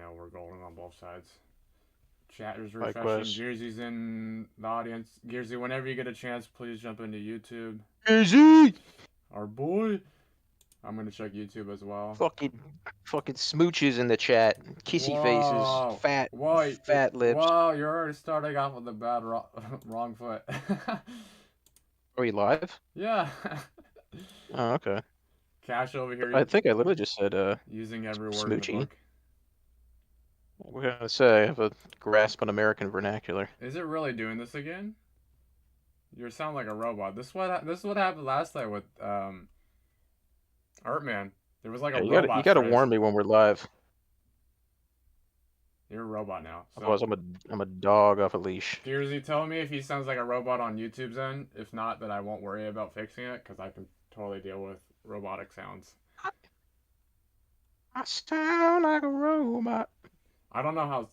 know we're golden on both sides. Chat is refreshing. Likewise. Gearsy's in the audience. Gearsy, whenever you get a chance, please jump into YouTube. Easy. Our boy. I'm gonna check YouTube as well. Fucking smooches in the chat. Kissy faces. Whoa. Fat lips. Whoa, you're already starting off with a bad wrong foot. Are we live? Yeah. Oh, okay. Cash over I here think I literally just said using every word in the smoochy. book. What can I say? I have a grasp on American vernacular. Is it really doing this again? You sound like a robot. This is what happened last night with Artman. There was like a Yeah, you robot gotta phrase. warn me when we're live. You're a robot now. So Otherwise, I'm a dog off a leash. Gearsy, tell me if he sounds like a robot on YouTube's end. If not, then I won't worry about fixing it because I can totally deal with robotic sounds. I sound like a robot. I don't know how.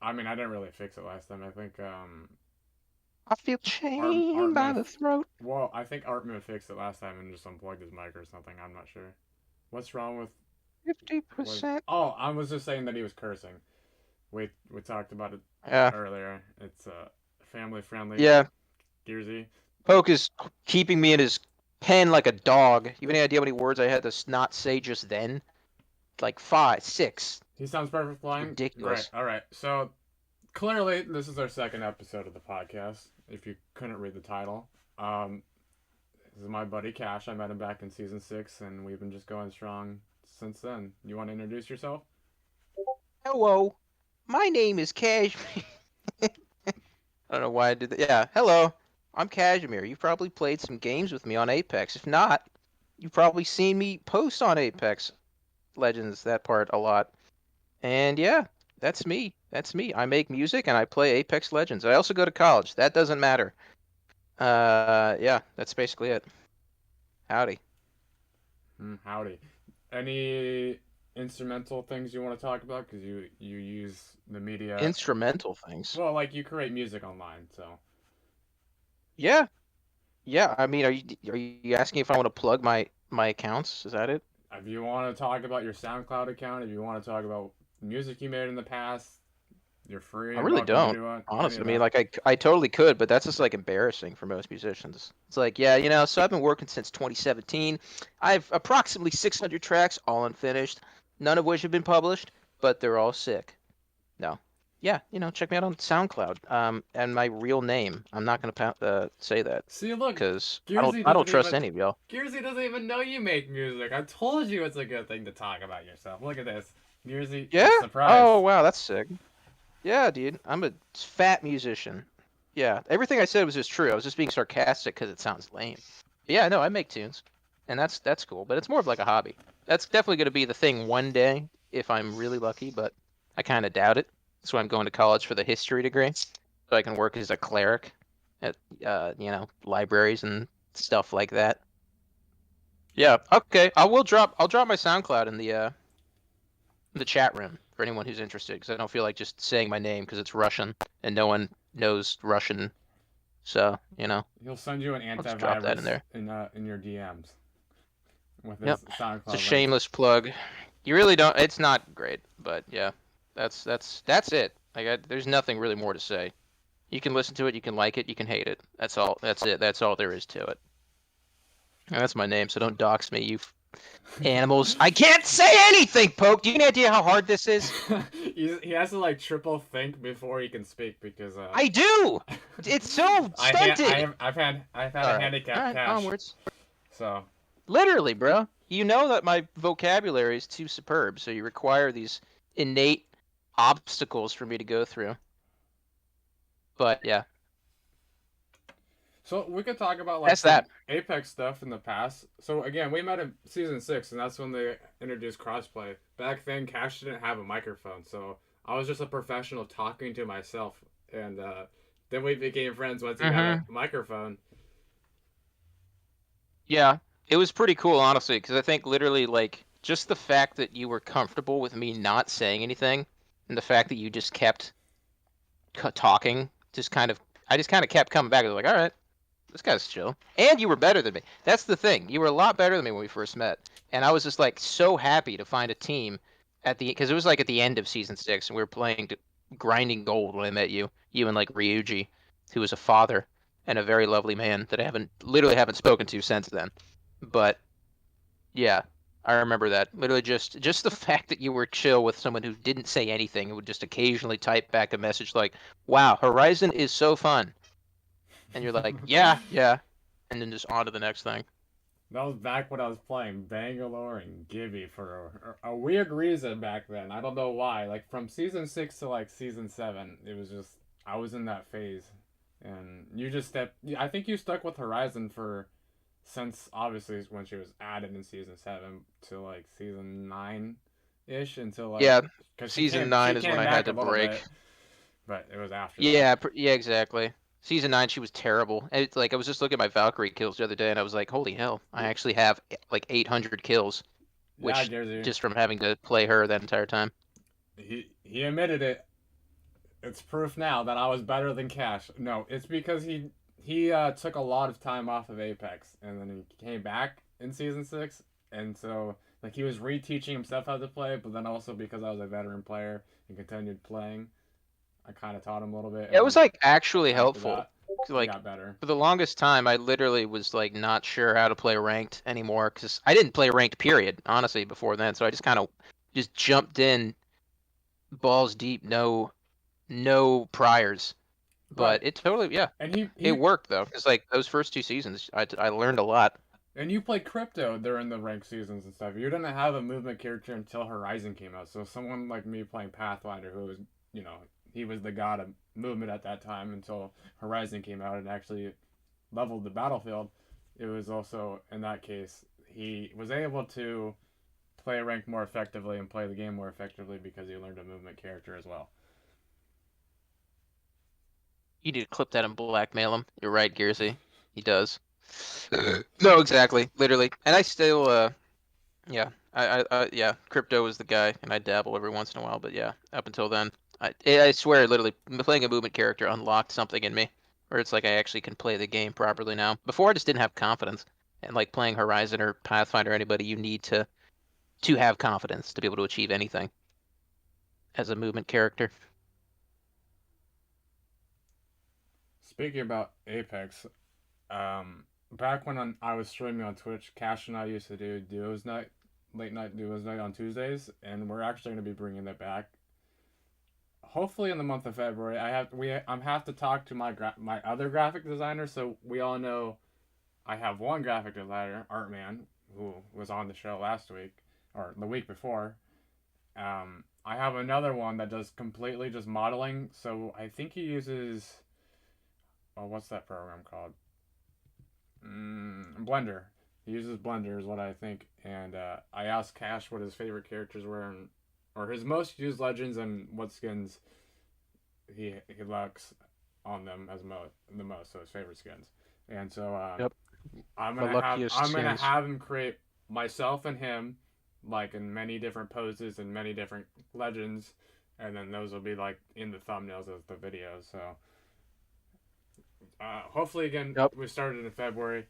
I mean, I didn't really fix it last time. I think I feel chained by the throat. Well, I think Artman fixed it last time and just unplugged his mic or something. I'm not sure. What's wrong with 50%. Oh, I was just saying that he was cursing. We talked about it Yeah. earlier. It's family friendly. Yeah. Gearsy. Poke is keeping me in his pen like a dog. You have any idea how many words I had to not say just then? Like 5, 6. He sounds perfect flying. Ridiculous. Great. All right. So clearly, this is our second episode of the podcast. If you couldn't read the title, this is my buddy Kash. I met him back in season 6, and we've been just going strong since then. You want to introduce yourself? Hello, my name is Cashmere. I don't know why I did that. Yeah, hello, I'm Cashmere. You've probably played some games with me on Apex. If not, you've probably seen me post on Apex Legends, that part a lot. And yeah, that's me. That's me. I make music and I play Apex Legends. I also go to college. That doesn't matter. Yeah, that's basically it. Howdy. Howdy. Any instrumental things you want to talk about? Because you use the media. Instrumental things. Well, like you create music online, so. Yeah. Yeah, I mean, are you asking if I want to plug my accounts? Is that it? If you want to talk about your SoundCloud account, if you want to talk about music you made in the past, you're free. I really don't. Honestly, I mean, like I totally could, but that's just like embarrassing for most musicians. It's like, yeah, so I've been working since 2017. I have approximately 600 tracks, all unfinished, none of which have been published, but they're all sick. No. Yeah, check me out on SoundCloud. And my real name. I'm not gonna say that. See, look, because I don't trust any of y'all. Gearsy doesn't even know you make music. I told you it's a good thing to talk about yourself. Look at this, Gearsy. Yeah. Surprise. Oh wow, that's sick. Yeah, dude, I'm a fat musician. Yeah, everything I said was just true. I was just being sarcastic because it sounds lame. But yeah, no, I make tunes, and that's cool. But it's more of like a hobby. That's definitely going to be the thing one day if I'm really lucky, but I kind of doubt it. That's why I'm going to college for the history degree, so I can work as a cleric at libraries and stuff like that. Yeah. Okay. I'll drop my SoundCloud in the chat room for anyone who's interested, because I don't feel like just saying my name because it's Russian and no one knows Russian. So he'll send you an antivirus drop that in there in your DMs with his SoundCloud. It's a shameless plug. You really don't. It's not great, but yeah, that's it. There's nothing really more to say. You can listen to it, you can like it, you can hate it. That's all. That's it. That's all there is to it. And that's my name, so don't dox me, you animals. I can't say anything, Poke. Do you have any idea how hard this is? He has to like triple think before he can speak because I do. It's so stunted. I've had a handicap. Cash. Onwards. So literally, bro. You know that my vocabulary is too superb, so you require these innate obstacles for me to go through. But yeah. So we could talk about like Apex stuff in the past. So again, we met in season 6, and that's when they introduced crossplay. Back then, Cash didn't have a microphone, so I was just a professional talking to myself. And then we became friends once he got a microphone. Yeah, it was pretty cool, honestly, because I think literally like just the fact that you were comfortable with me not saying anything, and the fact that you just kept talking, I just kind of kept coming back. I was like, all right. This guy's chill. And you were better than me. That's the thing. You were a lot better than me when we first met. And I was just like so happy to find a team at the because it was like at the end of season 6, and we were playing grinding gold when I met you. You and like Ryuji, who was a father and a very lovely man that I haven't spoken to since then. But yeah, I remember that. Literally just the fact that you were chill with someone who didn't say anything and would just occasionally type back a message like, "Wow, Horizon is so fun," and you're like, "Yeah, yeah," and then just on to the next thing. That was back when I was playing Bangalore and Gibby for a weird reason back then. I don't know why. Like from season 6 to like season 7, it was just I was in that phase, and you just stepped. I think you stuck with Horizon for since obviously when she was added in season 7 to like season 9 ish until like Yeah, because season she 9 is when came I had back a to little bit, break. but it was after that. Yeah, yeah, exactly. Season 9, she was terrible. It's like I was just looking at my Valkyrie kills the other day, and I was like, "Holy hell! I actually have like 800 kills, Yeah, which Jersey. just from having to play her that entire time." He admitted it. It's proof now that I was better than Cash. No, it's because he took a lot of time off of Apex, and then he came back in season 6, and so like he was reteaching himself how to play, but then also because I was a veteran player and continued playing, I kind of taught him a little bit, Yeah, and it was then like actually after helpful. that, 'Cause, he like got better. for the longest time, I literally was like not sure how to play ranked anymore because I didn't play ranked period, honestly, before then. So I just kind of just jumped in balls deep, no priors. Right, But it totally, yeah, and it he worked though. Because like those first 2 seasons, I learned a lot. and you played crypto during the ranked seasons and stuff. You didn't have a movement character until Horizon came out. So someone like me playing Pathfinder, who was, you know, he was the god of movement at that time until Horizon came out and actually leveled the battlefield. It was also in that case he was able to play rank more effectively and play the game more effectively because he learned a movement character as well. You need to clip that and blackmail him. You're right, Gearsy. He does. No, exactly, literally. And I still, yeah, yeah, crypto is the guy, and I dabble every once in a while. But yeah, up until then, I swear, literally, playing a movement character unlocked something in me, where it's like I actually can play the game properly now. Before, I just didn't have confidence, and like playing Horizon or Pathfinder, or anybody, you need to have confidence to be able to achieve anything as a movement character. Speaking about Apex, back when I was streaming on Twitch, Cash and I used to do duos night, late night duos night on Tuesdays, and we're actually going to be bringing that back. Hopefully in the month of February. I'm have to talk to my other graphic designer, so we all know I have one graphic designer, Artman, who was on the show last week or the week before. I have another one that does completely just modeling. So I think he uses, oh, what's that program called? Blender. He uses Blender, is what I think. And I asked Cash what his favorite characters were, or his most used legends, and what skins he likes on them the most. So his favorite skins. And so Yep, the luckiest I'm gonna skins. have him create myself and him, like in many different poses and many different legends, and then those will be like in the thumbnails of the videos. So hopefully, again, Yep. we started in February.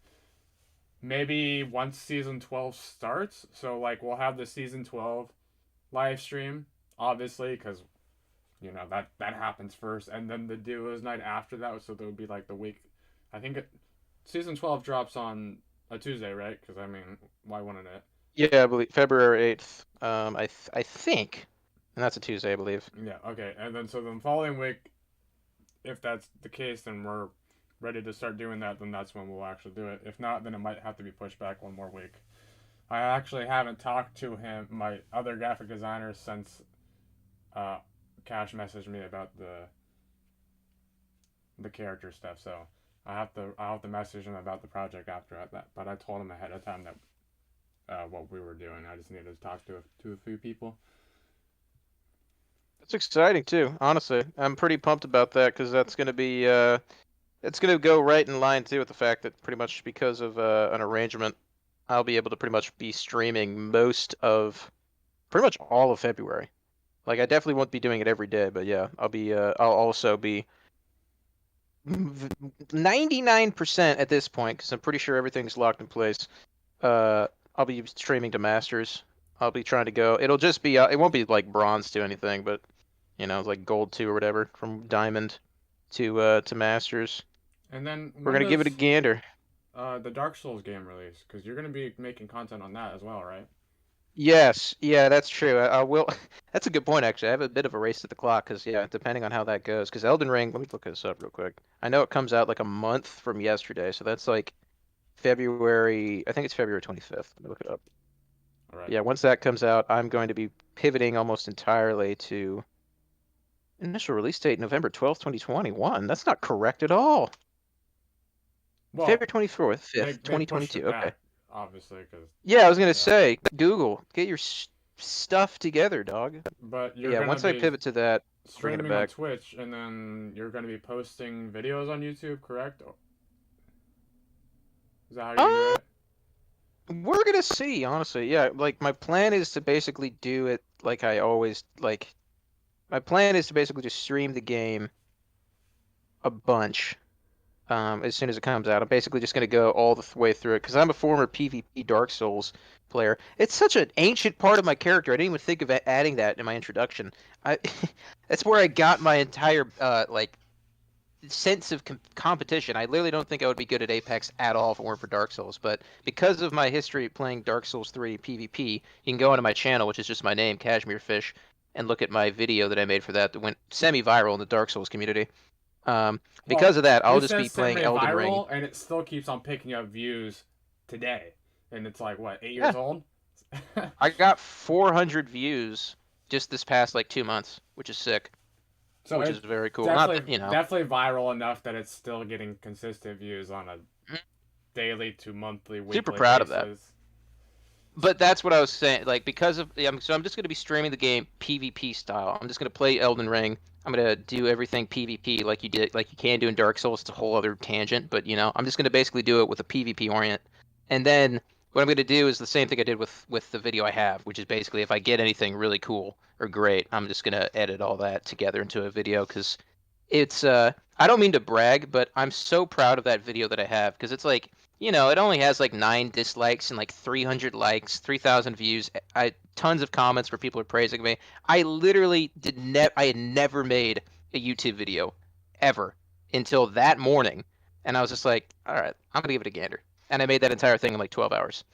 Maybe once season 12 starts, so like we'll have the season 12 live stream, obviously, because that happens first, and then the duos night after that. So there would be like the week. I think season 12 drops on a Tuesday, right? Because I mean, why wouldn't it? Yeah, I believe February 8th. I think, and that's a Tuesday, I believe. Yeah. Okay. And then so the following week, if that's the case, then we're ready to start doing that. Then that's when we'll actually do it. If not, then it might have to be pushed back one more week. I actually haven't talked to him, my other graphic designer, since uh, Cash messaged me about the character stuff. So I have to message him about the project after that. But I told him ahead of time that what we were doing. I just needed to talk to a few people. It's exciting too, honestly. I'm pretty pumped about that because that's gonna be it's gonna go right in line too with the fact that pretty much because of an arrangement, I'll be able to pretty much be streaming most of pretty much all of February. Like I definitely won't be doing it every day, but yeah, I'll also be 99% at this point because I'm pretty sure everything's locked in place. Uh, I'll be streaming to Masters I'll be trying to go. It'll just be it won't be like bronze to anything, but like gold 2 or whatever from diamond to masters. And then We're when gonna give it a does gander. the Dark Souls game release? Because you're gonna be making content on that as well, right? Yes, yeah, that's true. I will. That's a good point, actually. I have a bit of a race to the clock because, yeah, depending on how that goes. Because Elden Ring, let me look this up real quick. I know it comes out like a month from yesterday, so that's like February. I think it's February 25th. Let me look it up. All right. Yeah, once that comes out, I'm going to be pivoting almost entirely to initial release date November 12th, 2021. That's not correct at all. Well, February 24th, they 5th, they pushed 2022. it Okay. back, obviously, because Yeah, I was gonna yeah. say, Google, get your stuff together, dog. But you're Yeah, gonna once I be pivot to that, bringing it streaming on back. Twitch, and then you're gonna be posting videos on YouTube, correct? Is that how you're gonna do Uh, it? we're gonna see, honestly. Yeah, like my plan is to basically do it like I always like. My plan is to basically just stream the game a bunch as soon as it comes out. I'm basically just gonna go all the way through it because I'm a former PvP Dark Souls player. It's such an ancient part of my character. I didn't even think of adding that in my introduction. I that's where I got my entire like sense of competition. I literally don't think I would be good at Apex at all if it weren't for Dark Souls. But because of my history playing Dark Souls 3 PvP, you can go onto my channel, which is just my name, Cashmere Fish, and look at my video that I made for that went semi-viral in the Dark Souls community. Um, Well, because of that, I'll it just be says playing Elden Ring. semi-viral, and it still keeps on picking up views today, and it's like what 8 years Yeah, old. I got 400 views just this past like 2 months, which is sick, So which is it very cool. Not definitely that, you know, definitely viral enough that it's still getting consistent views on a daily to monthly, super weekly proud of that. basis. But that's what I was saying. Like because of so I'm just gonna be streaming the game PvP style. I'm just gonna play Elden Ring. I'm gonna do everything PvP like you did, like you can do in Dark Souls. It's a whole other tangent, but I'm just gonna basically do it with a PvP orient. And then what I'm gonna do is the same thing I did with the video I have, which is basically if I get anything really cool or great, I'm just gonna edit all that together into a video because it's I don't mean to brag, but I'm so proud of that video that I have because it's like, it only has like 9 dislikes and like 300 likes, 3,000 views. I tons of comments where people are praising me. I literally I had never made a YouTube video ever until that morning, and I was just like, all right, I'm gonna give it a gander. And I made that entire thing in like 12 hours.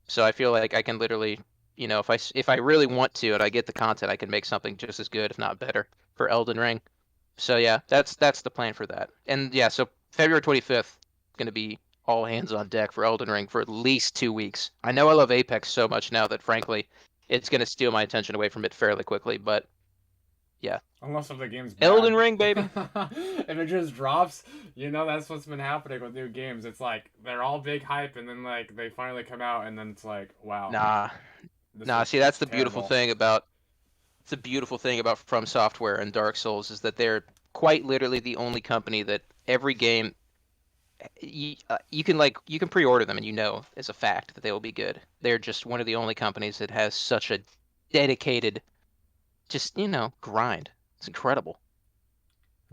So I feel like I can literally, if I really want to and I get the content, I can make something just as good, if not better, for Elden Ring. So yeah, that's the plan for that. And yeah, so February 25th going to be all hands on deck for Elden Ring for at least 2 weeks. I know I love Apex so much now that frankly, it's going to steal my attention away from it fairly quickly. But yeah, Unless if the game's Elden bad. Ring, baby. If it just drops, that's what's been happening with new games. It's like they're all big hype, and then like they finally come out, and then it's like, wow, Nah, this nah. is See, that's the beautiful terrible. thing about From Software and Dark Souls is that they're quite literally the only company that every game you can pre-order them and as a fact that they will be good. They're just one of the only companies that has such a dedicated just grind. It's incredible.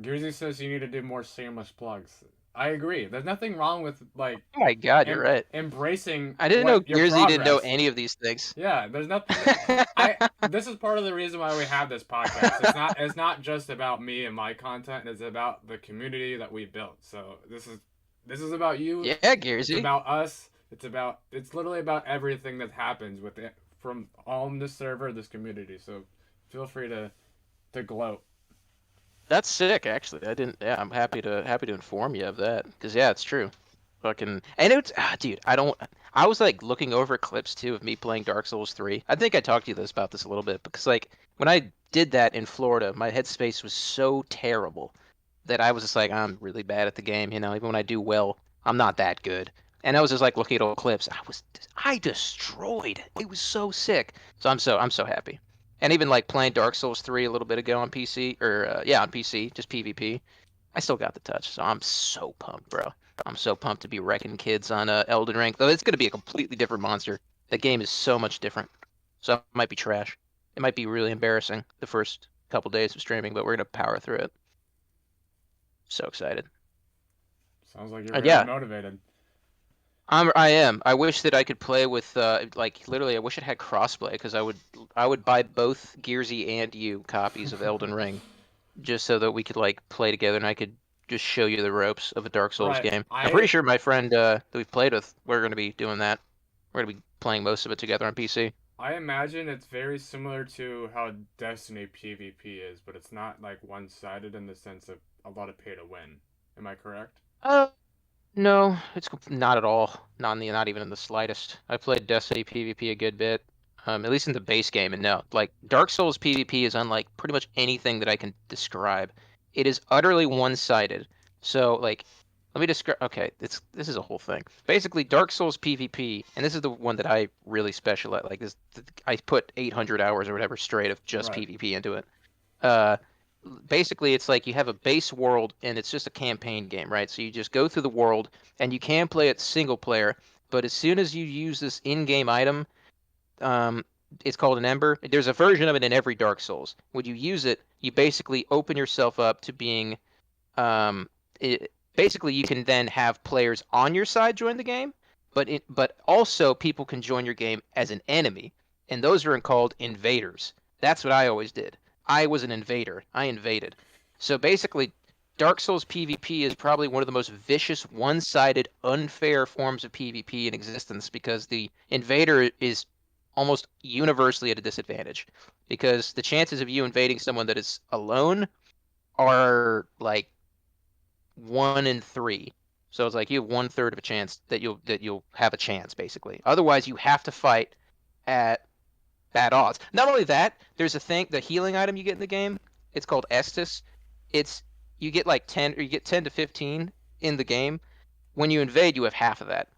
Gearsy says you need to do more seamless plugs. I agree. There's nothing wrong with like Oh my God, you're right. embracing I didn't know what your Gearsy didn't know progress. any of these things. Yeah, there's nothing. I This is part of the reason why we have this podcast. It's not just about me and my content. It's about the community that we built. So this is about you. Yeah, It's Gearsy. about us. It's literally about everything that happens with it from on this server, this community. So feel free to gloat. That's sick, actually. I didn't. Yeah, I'm happy to inform you of that because yeah, it's true. Fucking and it's dude. I don't. I was like looking over clips too of me playing Dark Souls 3. I think I talked to you about this a little bit because like when I did that in Florida, my headspace was so terrible that I was just like, I'm really bad at the game. Even when I do well, I'm not that good. And I was just like looking at old clips. I destroyed. It was so sick. So I'm so happy. And even like playing Dark Souls 3 a little bit ago on PC, or yeah, on PC, just PvP. I still got the touch, so I'm so pumped, bro. I'm so pumped to be wrecking kids on Elden Ring. Though it's gonna be a completely different monster. The game is so much different. So it might be trash. It might be really embarrassing the first couple days of streaming, but we're gonna power through it. So excited. Sounds like you're And very yeah, motivated. I am. I wish that I could play with like literally. I wish it had crossplay because I would buy both Gearsy and you copies of Elden Ring just so that we could like play together and I could just show you the ropes of a Dark Souls Right. game. I'm pretty I sure my friend that we've played with, we're going to be doing that. We're going to be playing most of it together on PC. I imagine it's very similar to how Destiny PvP is, but it's not like one-sided in the sense of a lot of pay to win. Am I correct? Uh, no, it's not at all. Not even in the slightest. I played Destiny PvP a good bit, at least in the base game, and no, like Dark Souls PvP is unlike pretty much anything that I can describe. It is utterly one-sided. So, like, let me describe. Okay, this is a whole thing. Basically, Dark Souls PvP, and this is the one that I really specialize. Like this, I put 800 hours or whatever straight of just Right. PvP into it. Uh, Basically it's like you have a base world and it's just a campaign game, right? So you just go through the world and you can play it single player, but as soon as you use this in-game item, um, it's called an Ember. There's a version of it in every Dark Souls. When you use it, you basically open yourself up to being basically you can then have players on your side join the game, but also people can join your game as an enemy, and those are called invaders. That's what I always did. I was an invader. I invaded. So basically, Dark Souls PvP is probably one of the most vicious, one-sided, unfair forms of PvP in existence because the invader is almost universally at a disadvantage because the chances of you invading someone that is alone are like 1 in 3. So it's like you have 1/3 of a chance that you'll have a chance basically. Otherwise, you have to fight at bad odds. Not only that, there's a thing, the healing item you get in the game. It's called Estus. It's you get like 10 or you get 10 to 15 in the game. When you invade, you have half of that.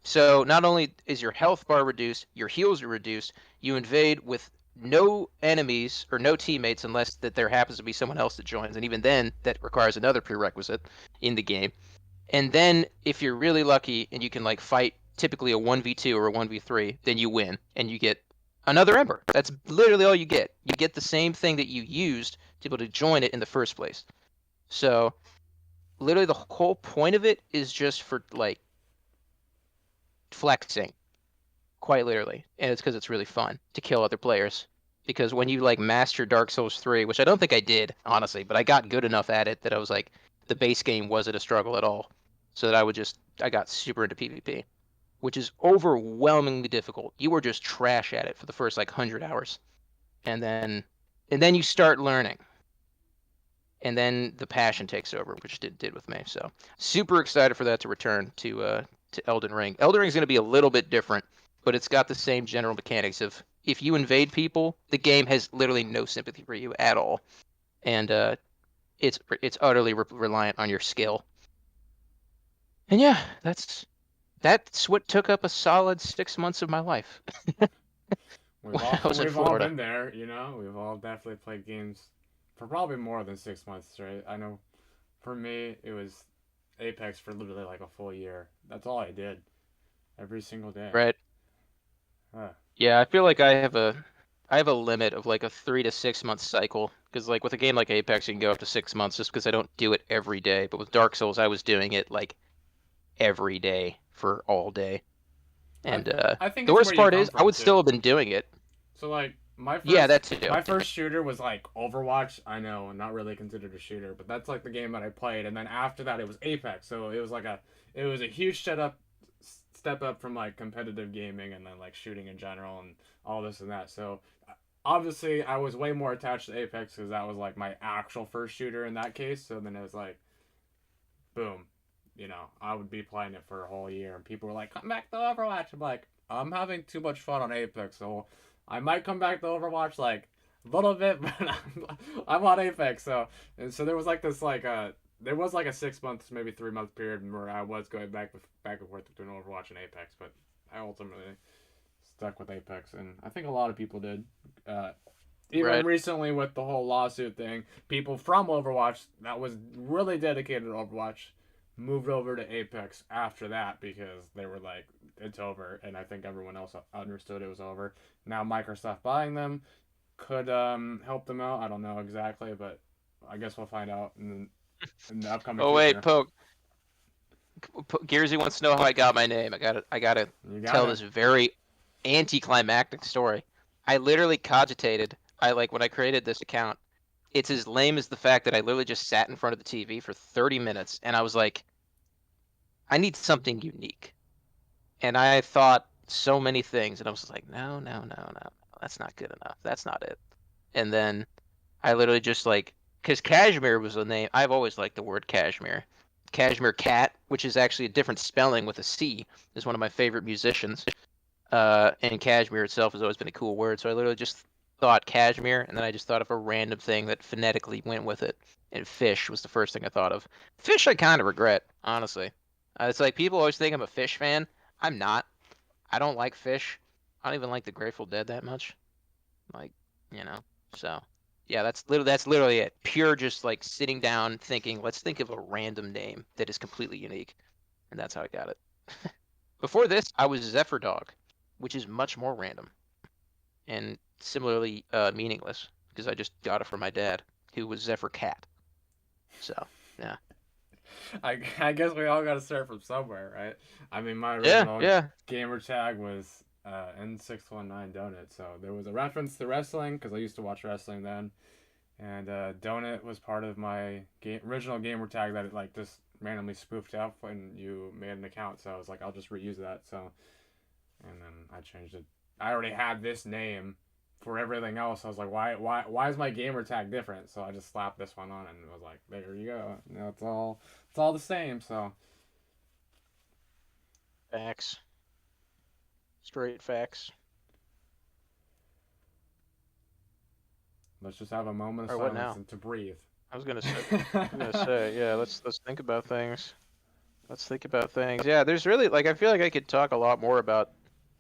So not only is your health bar reduced, your heals are reduced. You invade with no enemies or no teammates unless that there happens to be someone else that joins, and even then, that requires another prerequisite in the game. And then if you're really lucky and you can like fight typically a 1v2 or a 1v3, then you win and you get another ember. That's literally all you get. You get the same thing that you used to be able to join it in the first place. So literally the whole point of it is just for like flexing, quite literally. And it's because it's really fun to kill other players. Because when you like master Dark Souls 3, which I don't think I did, honestly, but I got good enough at it that I was like, the base game wasn't a struggle at all. So that I got super into PvP, which is overwhelmingly difficult. You were just trash at it for the first like 100 hours. And then, and then you start learning. And then the passion takes over, which it did with me. So super excited for that to return to Elden Ring. Elden Ring is going to be a little bit different, but it's got the same general mechanics of if you invade people, the game has literally no sympathy for you at all, and it's utterly reliant on your skill. And yeah, that's what took up a solid 6 months of my life We've when all I was in we've all Florida. been there, you know. We've all definitely played games for probably more than 6 months straight. I know for me it was Apex for literally like a full year. That's all I did every single day. Right? Huh. Yeah, I feel like I have a limit of like a 3 to 6 month cycle because like with a game like Apex, you can go up to 6 months just because I don't do it every day. But with Dark Souls, I was doing it like every day for all day. I And I think the it's where worst you part come is I from would still too. have been doing it. So like Yeah, that too. my first shooter was like Overwatch. I know, not really considered a shooter, but that's like the game that I played. And then after that, it was Apex. So it was a huge step up from like competitive gaming and then like shooting in general and all this and that. So obviously, I was way more attached to Apex because that was like my actual first shooter in that case. So then it was like boom, you know, I would be playing it for a whole year, and people were like, "Come back to Overwatch." I'm like, I'm having too much fun on Apex, so I might come back to Overwatch like a little bit, but I'm on Apex. So and so there was like this there was like a 6 months, maybe 3 month period where I was going back and forth between Overwatch and Apex, but I ultimately stuck with Apex, and I think a lot of people did. Uh, Even Right. recently with the whole lawsuit thing, people from Overwatch that was really dedicated to Overwatch moved over to Apex after that because they were like, it's over, and I think everyone else understood it was over. Now Microsoft buying them could help them out. I don't know exactly, but I guess we'll find out in the upcoming Oh wait, future. Poke. Gearsy wants to know how I got my name. I gotta You got tell it. this very anticlimactic story. I literally cogitated. I like when I created this account. It's as lame as the fact that I literally just sat in front of the TV for 30 minutes and I was like, I need something unique. And I thought so many things, and I was just like, no, no, no, no, that's not good enough. That's not it. And then I literally just like, because Cashmere was the name. I've always liked the word Cashmere. Cashmere Cat, which is actually a different spelling with a C, is one of my favorite musicians. And Cashmere itself has always been a cool word. So I literally just thought Cashmere, and then I just thought of a random thing that phonetically went with it. And fish was the first thing I thought of. Fish, I kind of regret, honestly. It's like people always think I'm a fish fan. I'm not. I don't like fish. I don't even like the Grateful Dead that much. Like, you know. So, yeah, that's literally it. Pure just like sitting down thinking, let's think of a random name that is completely unique. And that's how I got it. Before this, I was Zephyr Dog, which is much more random and similarly meaningless because I just got it from my dad, who was Zephyr Cat. So, yeah. I guess we all got to start from somewhere, right? I mean, my Yeah, original yeah. gamer tag was N619 Donut, so there was a reference to wrestling because I used to watch wrestling then, and Donut was part of my original gamer tag that it like just randomly spoofed up when you made an account. So I was like, I'll just reuse that. So and then I changed it. I already had this name for everything else. I was like, why is my gamer tag different? So I just slapped this one on and it was like, there you go. You know, it's all the same. So Facts. Straight facts. let's just have a moment of Or what silence now? and to breathe. I was gonna say, yeah, let's think about things. Let's think about things. Yeah, there's really like I feel like I could talk a lot more about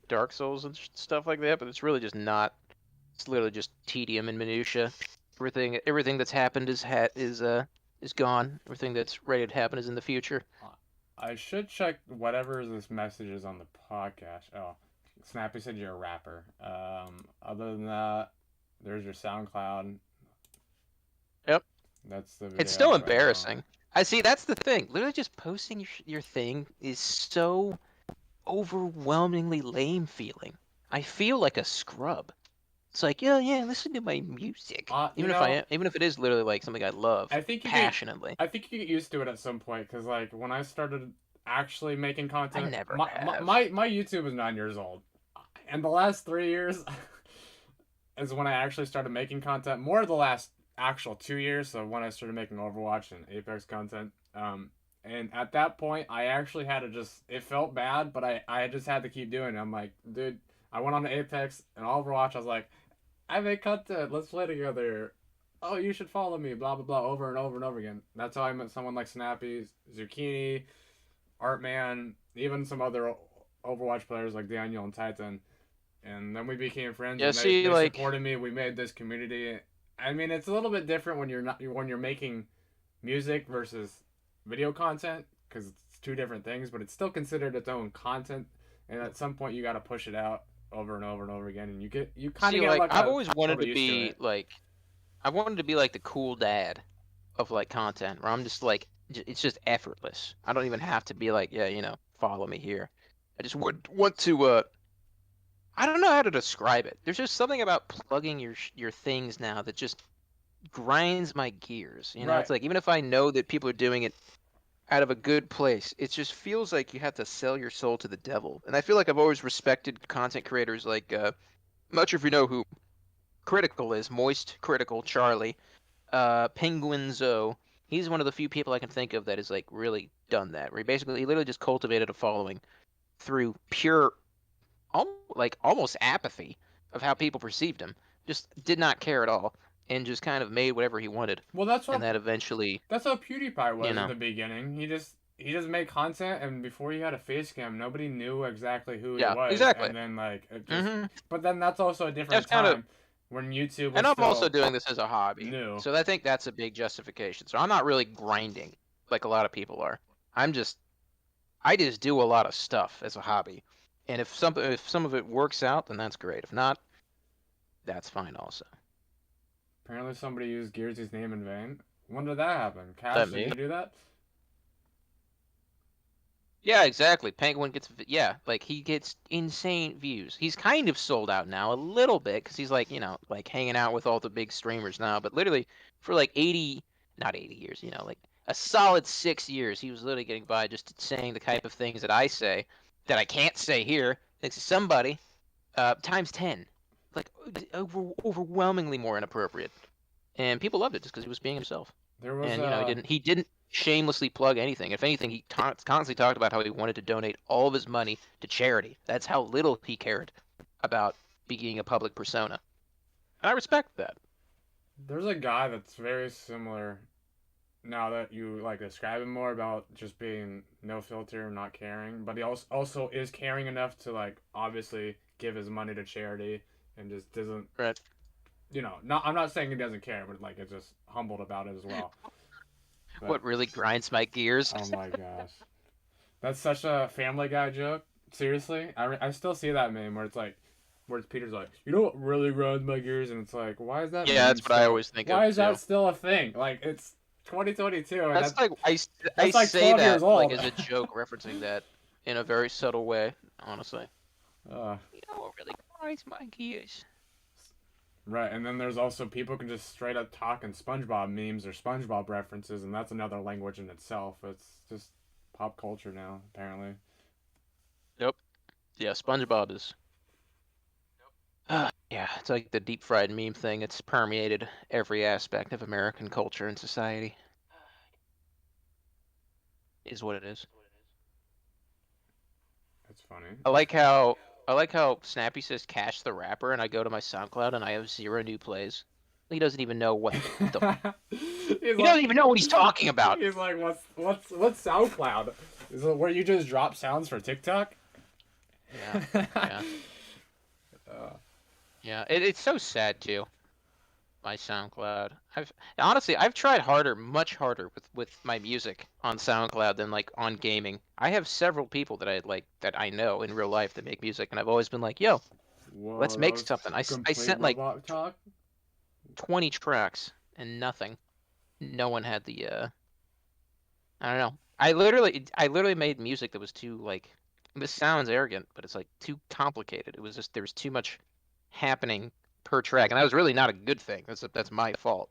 Dark Souls and stuff like that, but it's really just not. It's literally just tedium and minutia. Everything that's happened is gone. Everything that's ready to happen is in the future. I should check whatever this message is on the podcast. Oh, Snappy said you're a rapper. Other than that, there's your SoundCloud. Yep. That's the It's still video right now. embarrassing. I see. That's the thing. Literally, just posting your thing is so overwhelmingly lame feeling. I feel like a scrub. It's like, yeah, yeah, listen to my music. You know, Even if it is literally like something I love I think you get passionately. I think you get used to it at some point because like when I started actually making I content, never my, my have. my my YouTube was 9 years old, and the last 3 years is when I actually started making content. More of the last actual 2 years, so when I started making Overwatch and Apex content. And at that point, I actually had to just. It felt bad, but I just had to keep doing it. I'm like, dude, I went on to Apex and Overwatch. I was like, I make content. Let's play together. Oh, you should follow me. Blah blah blah. Over and over and over again. That's how I met someone like Snappy, Zucchini, Artman, even some other Overwatch players like Daniel and Titan. And then we became friends, Yeah, and they, see, they like, supported me. We made this community. I mean, it's a little bit different when you're making music versus video content because it's two different things, but it's still considered its own content. And at some point, you got to push it out over and over and over again, and you kind of see, get like, like I've a always little wanted bit to used to be it. like, I wanted to be like the cool dad of like content, where I'm just like, it's just effortless. I don't even have to be like, yeah, follow me here. I just would want to. I don't know how to describe it. There's just something about plugging your things now that just grinds my gears. It's Right. like even if I know that people are doing it out of a good place, it just feels like you have to sell your soul to the devil. And I feel like I've always respected content creators like, much if you know who Critical is, Moist Critical Charlie, Penguin Zoe. He's one of the few people I can think of that has like really done that. Where he literally just cultivated a following through pure, like almost apathy of how people perceived him. Just did not care at all, and just kind of made whatever he wanted, Well, and that eventually, that's how PewDiePie you was in know, the beginning. He just made content, and before he had a face cam, nobody knew exactly who he yeah, was. exactly. And then like it just, Mm-hmm. but then that's also a That's different kind of, time when YouTube and was I'm also still doing this as a hobby, new. so I think that's a big justification. So I'm not really grinding like a lot of people are. I'm just, I just do a lot of stuff as a hobby, and if some of it works out, then that's great. If not, that's fine also. Apparently, somebody used Gears' name in vain. When did that happen? That Cash, did me? you do that? Yeah, exactly. Penguin gets, yeah, like he gets insane views. He's kind of sold out now a little bit because he's like, like hanging out with all the big streamers now. But literally for like 80, not 80 years, like a solid 6 years, he was literally getting by just saying the type of things that I say that I can't say here next to somebody, times 10, like overwhelmingly more inappropriate. And people loved it just because he was being himself. There was And he didn't shamelessly plug anything. If anything, he constantly talked about how he wanted to donate all of his money to charity. That's how little he cared about being a public persona. And I respect that. there's a guy that's very similar now that you like describe him more about just being no filter and not caring, but he also is caring enough to like obviously give his money to charity and just doesn't, Right. not, I'm not saying he doesn't care, but like it's just humbled about it as well. But What really grinds my gears? oh my gosh, that's such a Family Guy joke. Seriously, I still see that meme where it's like, where Peter's like, you know what really grinds my gears, and it's like, why is that Yeah, meme that's what I still? always think Why of is that too. still a thing? Like it's 2022, and That's like I that's like say 12 years that like old. as a joke, referencing that in a very subtle way. Honestly. uh, You know what really grinds my gears? right, and then there's also people can just straight up talk in SpongeBob memes or SpongeBob references, and that's another language in itself. It's just pop culture now, apparently. Yep. Yeah, SpongeBob is. Yeah, it's like the deep fried meme thing. It's permeated every aspect of American culture and society. Is what it is. It's funny. I like how I like how Snappy says Cash the rapper, and I go to my SoundCloud and I have 0 new plays. He doesn't even know what the. he's He like, doesn't even know what he's talking about. he's like, what's SoundCloud? Is it where you just drop sounds for TikTok? Yeah, yeah, uh, yeah. It's so sad too. My SoundCloud. I've tried harder, much harder with my music on SoundCloud than like on gaming. I have several people that I know in real life that make music, and I've always been like, "Yo, whoa, let's that make was something." I complete sent like robot talk. 20 tracks and nothing. No one had the I don't know. I literally made music that was too like, this sounds arrogant, but it's like too complicated. It was just there was too much happening per track, and that was really not a good thing. That's my fault.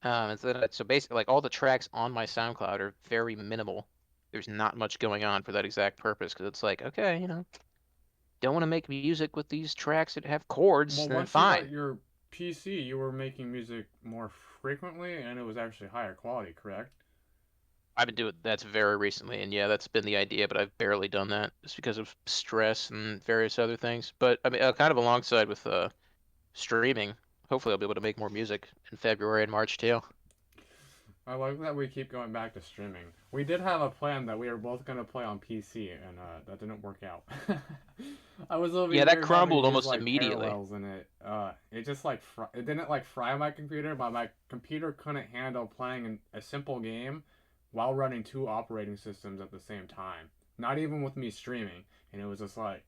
So basically, like all the tracks on my SoundCloud are very minimal. There's not much going on for that exact purpose because it's like, okay, don't want to make music with these tracks that have chords, Well, then once you got fine. your PC, you were making music more frequently, and it was actually higher quality, correct? I've been doing that's very recently, and yeah, that's been the idea, but I've barely done that just because of stress and various other things. But I mean, kind of alongside with streaming, hopefully I'll be able to make more music in February and March too. I like that we keep going back to streaming. We did have a plan that we were both gonna play on PC, and that didn't work out. I was over Yeah, that here having crumbled these almost like immediately. parallels in it. It just like it didn't like fry my computer, but my computer couldn't handle playing a simple game while running two operating systems at the same time. Not even with me streaming, and it was just like,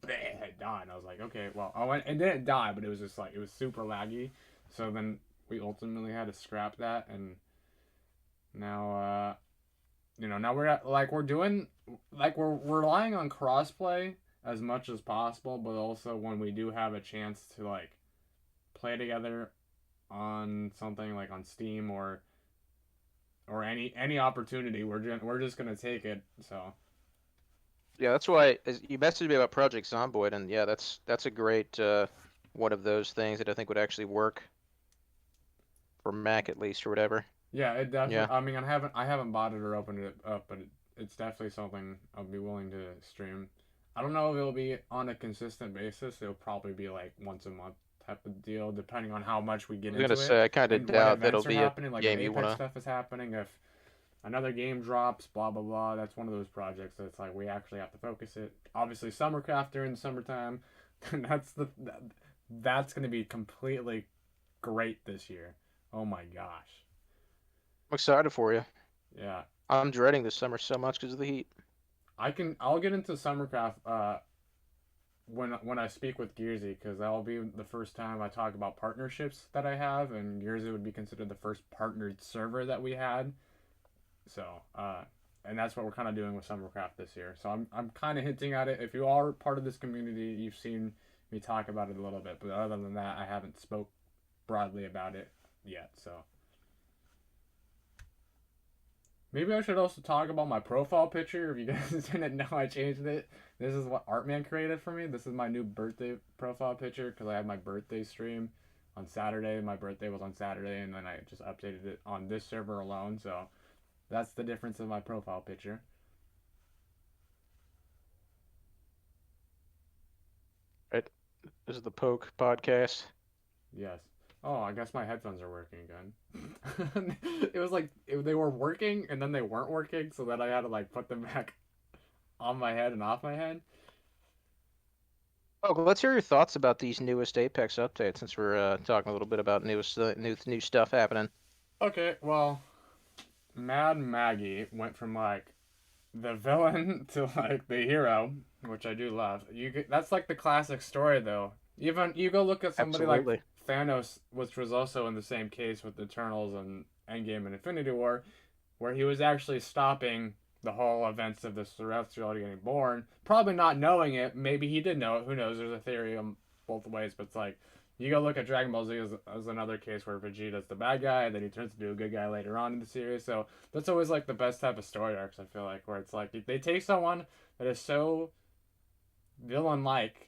bleh, it died. And I was like, okay, well, oh, it didn't die, but it was just like it was super laggy. So then we ultimately had to scrap that, and now now we're at, like we're doing like we're relying on crossplay as much as possible, but also when we do have a chance to like play together on something like on Steam or any opportunity, we're just gonna take it. So Yeah, that's why you messaged me about Project Zomboid, and yeah, that's a great one of those things that I think would actually work for Mac at least or whatever. yeah, it Yeah. definitely. I mean, I haven't bought it or opened it up, but it's definitely something I'll be willing to stream. I don't know if it'll be on a consistent basis. It'll probably be like once a month type of deal, depending on how much we I get was gonna into it say I kind of and what doubt that'll events are be a happening. Like if game you Apex wanna. stuff is happening, if another game drops, blah blah blah. That's one of those projects that's like we actually have to focus it. Obviously, Summercraft during the summertime, that's that's gonna be completely great this year. Oh my gosh. I'm excited for you. Yeah, I'm dreading this summer so much because of the heat. I'll get into Summercraft when I speak with Gearsy because that'll be the first time I talk about partnerships that I have, and Gearsy would be considered the first partnered server that we had. So and that's what we're kind of doing with Summercraft this year. So I'm kind of hinting at it. If you are part of this community, you've seen me talk about it a little bit, but other than that, I haven't spoke broadly about it yet. So maybe I should also talk about my profile picture. If you guys didn't know, I changed it. This is what Artman created for me. This is my new birthday profile picture because I had my birthday stream on Saturday. My birthday was on Saturday, and then I just updated it on this server alone. So that's the difference in my profile picture. Right. This is the Poke podcast. Yes. Oh, I guess my headphones are working again. It was like they were working and then they weren't working, so then I had to like put them back on my head and off my head. Oh, let's hear your thoughts about these newest Apex updates since we're talking a little bit about new stuff happening. Okay, well, Mad Maggie went from like the villain to like the hero, which I do love. That's like the classic story though. Even you go look at somebody like Absolutely. Thanos, which was also in the same case with Eternals and Endgame and Infinity War, where he was actually stopping the whole events of the Celestial getting born. Probably not knowing it. Maybe he did know it. Who knows? There's a theory on both ways, but it's like you go look at Dragon Ball Z as another case where Vegeta's the bad guy, and then he turns into a good guy later on in the series. So that's always like the best type of story arcs. I feel like where it's like they take someone that is so villain-like,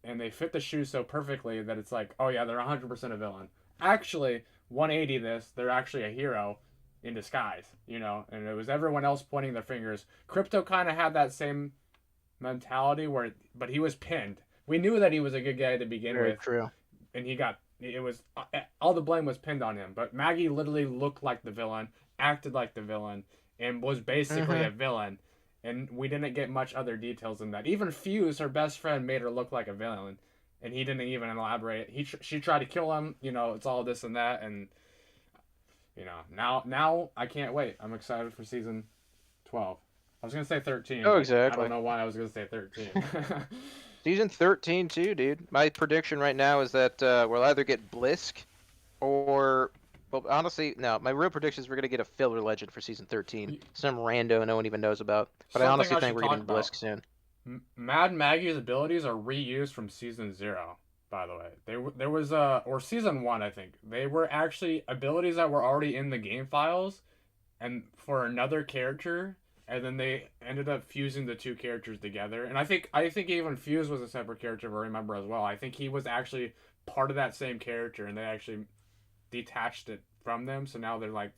and they fit the shoe so perfectly that it's like, oh yeah, they're 100% a villain. Actually, 180 this, they're actually a hero in disguise, you know, and it was everyone else pointing their fingers. Crypto kind of had that same mentality but he was pinned. We knew that he was a good guy to begin Very with, true. and it was all the blame was pinned on him. But Maggie literally looked like the villain, acted like the villain, and was basically Mm-hmm. a villain. And we didn't get much other details than that. Even Fuse, her best friend, made her look like a villain, and he didn't even elaborate. She tried to kill him. You know, it's all this and that, and you know, now I can't wait. I'm excited for season 12. I was gonna say 13, Oh, but I don't exactly. know why I was gonna say 13. Season 13 too, dude. My prediction right now is that we'll either get Blisk or, well, honestly, no. My real prediction is we're gonna get a filler legend for season 13, some rando no one even knows about. But I Something honestly I think should we're talk getting about. Blisk soon. Mad Maggie's abilities are reused from season 0. By the way, there was or season 1, I think. They were actually abilities that were already in the game files, and for another character, and then they ended up fusing the two characters together. And I think even Fuse was a separate character, if I remember as well. I think he was actually part of that same character, and they actually detached it from them. So now they're like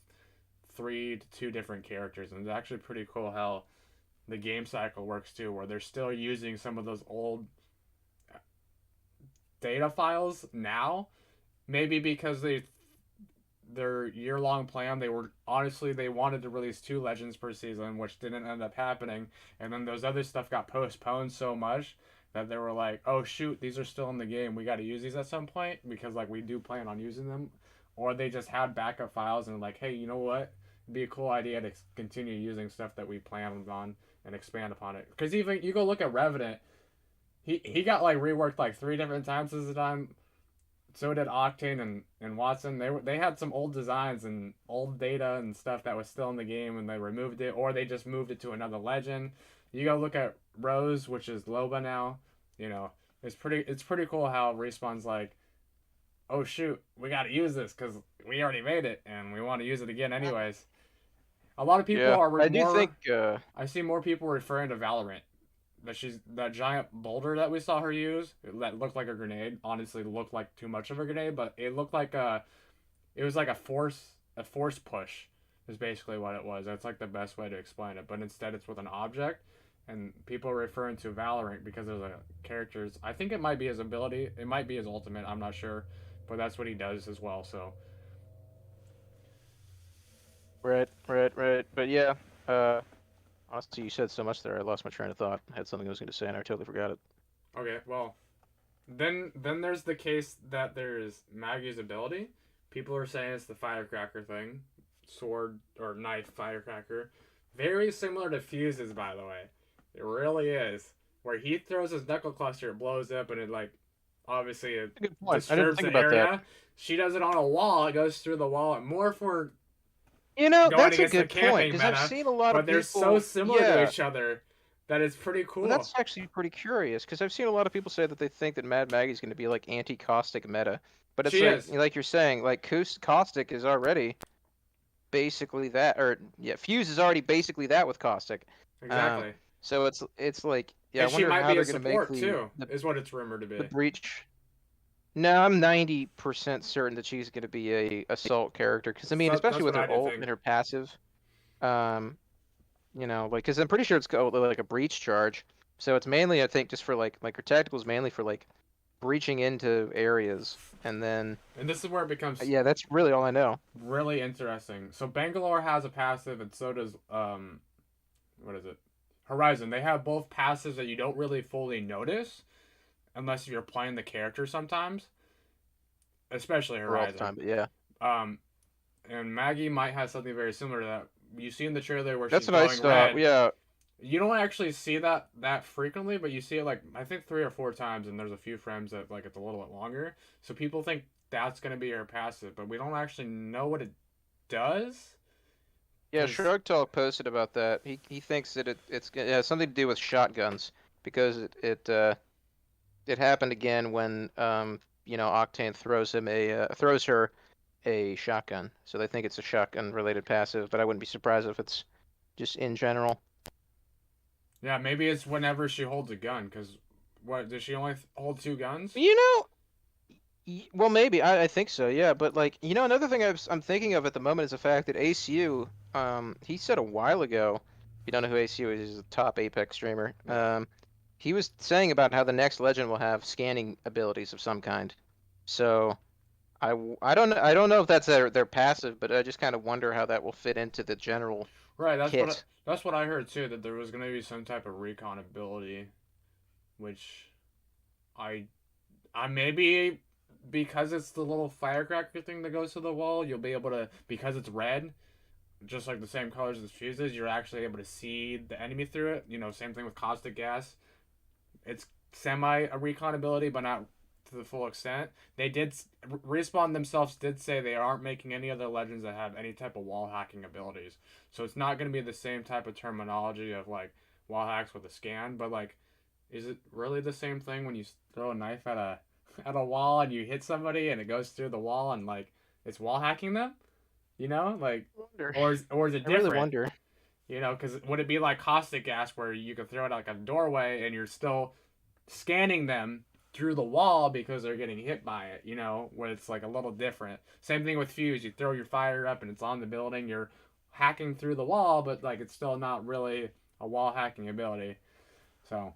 3 to 2 different characters, and it's actually pretty cool how the game cycle works too, where they're still using some of those old data files now. Maybe because their year long plan, they wanted to release 2 legends per season, which didn't end up happening, and then those other stuff got postponed so much that they were like, oh shoot, these are still in the game. We got to use these at some point because like we do plan on using them, or they just had backup files and like, hey, you know what? It'd be a cool idea to continue using stuff that we planned on and expand upon it. Because even you go look at Revenant, he got like reworked like 3 different times this time. So did Octane and Watson. They had some old designs and old data and stuff that was still in the game, and they removed it, or they just moved it to another legend. You go look at Rose, which is Loba now. You know, it's pretty cool how Respawn's like, oh shoot, we got to use this because we already made it and we want to use it again anyways. A lot of people Yeah, are I do think. more. I see more people referring to Valorant. That giant boulder that we saw her use that looked like a grenade. Honestly, looked like too much of a grenade, but it looked like it was like a force push. Is basically what it was. That's like the best way to explain it. But instead, it's with an object, and people are referring to Valorant because of the characters. I think it might be his ability. It might be his ultimate. I'm not sure, but that's what he does as well. So Right, right, right. But yeah, uh, honestly, you said so much there. I lost my train of thought. I had something I was going to say, and I totally forgot it. okay, well, then there's the case that there's Maggie's ability. People are saying it's the firecracker thing, sword or knife firecracker, very similar to Fuse's, by the way. It really is. Where he throws his knuckle cluster, it blows up, and it like obviously it Good point. I didn't disturbs think the about that. area. She does it on a wall. It goes through the wall, more for going That's a against the good point camping because I've meta, seen a lot but of they're so people. similar to Yeah, each other that it's pretty well, cool. that's actually pretty curious because I've seen a lot of people say that they think that Mad Maggie's going to be like anti-caustic meta, but it's She is. like you're saying, like caustic is already basically that, or yeah, Fuse is already basically that with caustic. Um, Exactly. so it's like, yeah, I And she wonder might how be a they're going to make support too, the is what it's rumored to the be. breach. No, I'm 90% certain that she's going to be a assault character because I mean, So especially that's with what I her do ult think. and her passive, um, like because I'm pretty sure it's like a breach charge. So it's mainly, I think, just for like her tactical is mainly for like breaching into areas, and then And this is where it becomes yeah, that's really all I know. really interesting. So Bangalore has a passive, and so does what is it? Horizon. They have both passives that you don't really fully notice unless you're playing the character sometimes, especially For all the Horizon. time, but yeah, Um, and Maggie might have something very similar to that. You see in the trailer where she's that's what I glowing saw. red. Yeah, You don't actually see that frequently, but you see it like I think 3 or 4 times, and there's a few frames that like it's a little bit longer. So people think that's gonna be her passive, but we don't actually know what it does. yeah. Cause Shrug Talk posted about that. He thinks that it has something to do with shotguns because it happened again when Octane throws her a shotgun. So they think it's a shotgun related passive, but I wouldn't be surprised if it's just in general. yeah, maybe it's whenever she holds a gun. Cause what does she only hold 2 guns? You know, well maybe I think so, yeah. But like another thing I'm thinking of at the moment is the fact that ACU, he said a while ago, if you don't know who ACU is, he's a top Apex streamer. Yeah. He was saying about how the next legend will have scanning abilities of some kind. So I don't know if that's their passive, but I just kind of wonder how that will fit into the general Right. kit. That's what I heard too. That there was gonna be some type of recon ability, which I I maybe because it's the little firecracker thing that goes to the wall, you'll be able to because it's red, just like the same colors as fuses, you're actually able to see the enemy through it. Same thing with caustic gas. It's semi a recon ability, but not to the full extent. They did respawn themselves did say they aren't making any other legends that have any type of wall hacking abilities. So it's not going to be the same type of terminology of like wall hacks with a scan, but like, is it really the same thing when you throw a knife at a at a wall and you hit somebody and it goes through the wall and like it's wall hacking them? Like, I wonder. or is it I really different? wonder. Because would it be like caustic gas where you could throw it like a doorway and you're still scanning them through the wall because they're getting hit by it, where it's like a little different. Same thing with fuse. You throw your fire up and it's on the building, you're hacking through the wall, but like it's still not really a wall hacking ability. So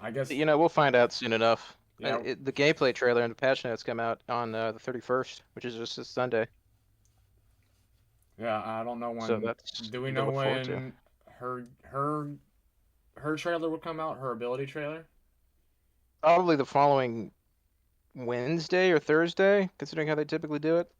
I guess We'll find out soon enough. yeah, The gameplay trailer and the patch notes come out on the 31st, which is just this Sunday. yeah. I don't know So when. that's Do we something to know look forward to. when her trailer will come out? Her ability trailer. Probably the following Wednesday or Thursday, considering how they typically do it.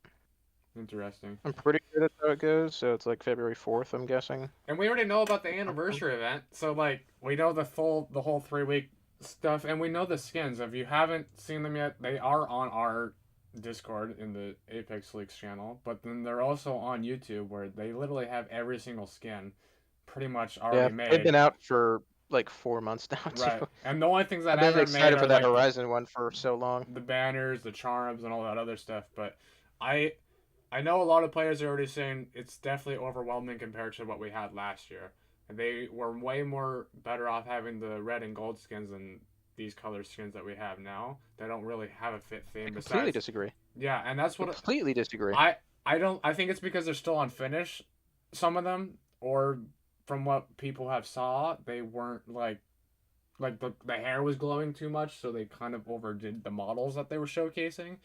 Interesting. I'm pretty sure that's how it goes, so it's like February 4th, I'm guessing. And we already know about the anniversary event, so like we know the whole 3 week stuff, and we know the skins. If you haven't seen them yet, they are on our Discord in the Apex Leaks channel, but then they're also on YouTube where they literally have every single skin pretty much Yeah, already they've made. been out for like 4 months now Right. too. And the only things that I've been haven't made excited for are that like Horizon one for so long. the banners, the charms, and all that other stuff. But I I know a lot of players are already saying it's definitely overwhelming compared to what we had last year. And they were way more better off having the red and gold skins than these color skins that we have now. They don't really have a fit I theme completely besides disagree. yeah, and that's what Completely disagree. I I don't I think it's because they're still unfinished some of them or from what people have saw, they weren't like the hair was glowing too much, so they kind of overdid the models that they were showcasing,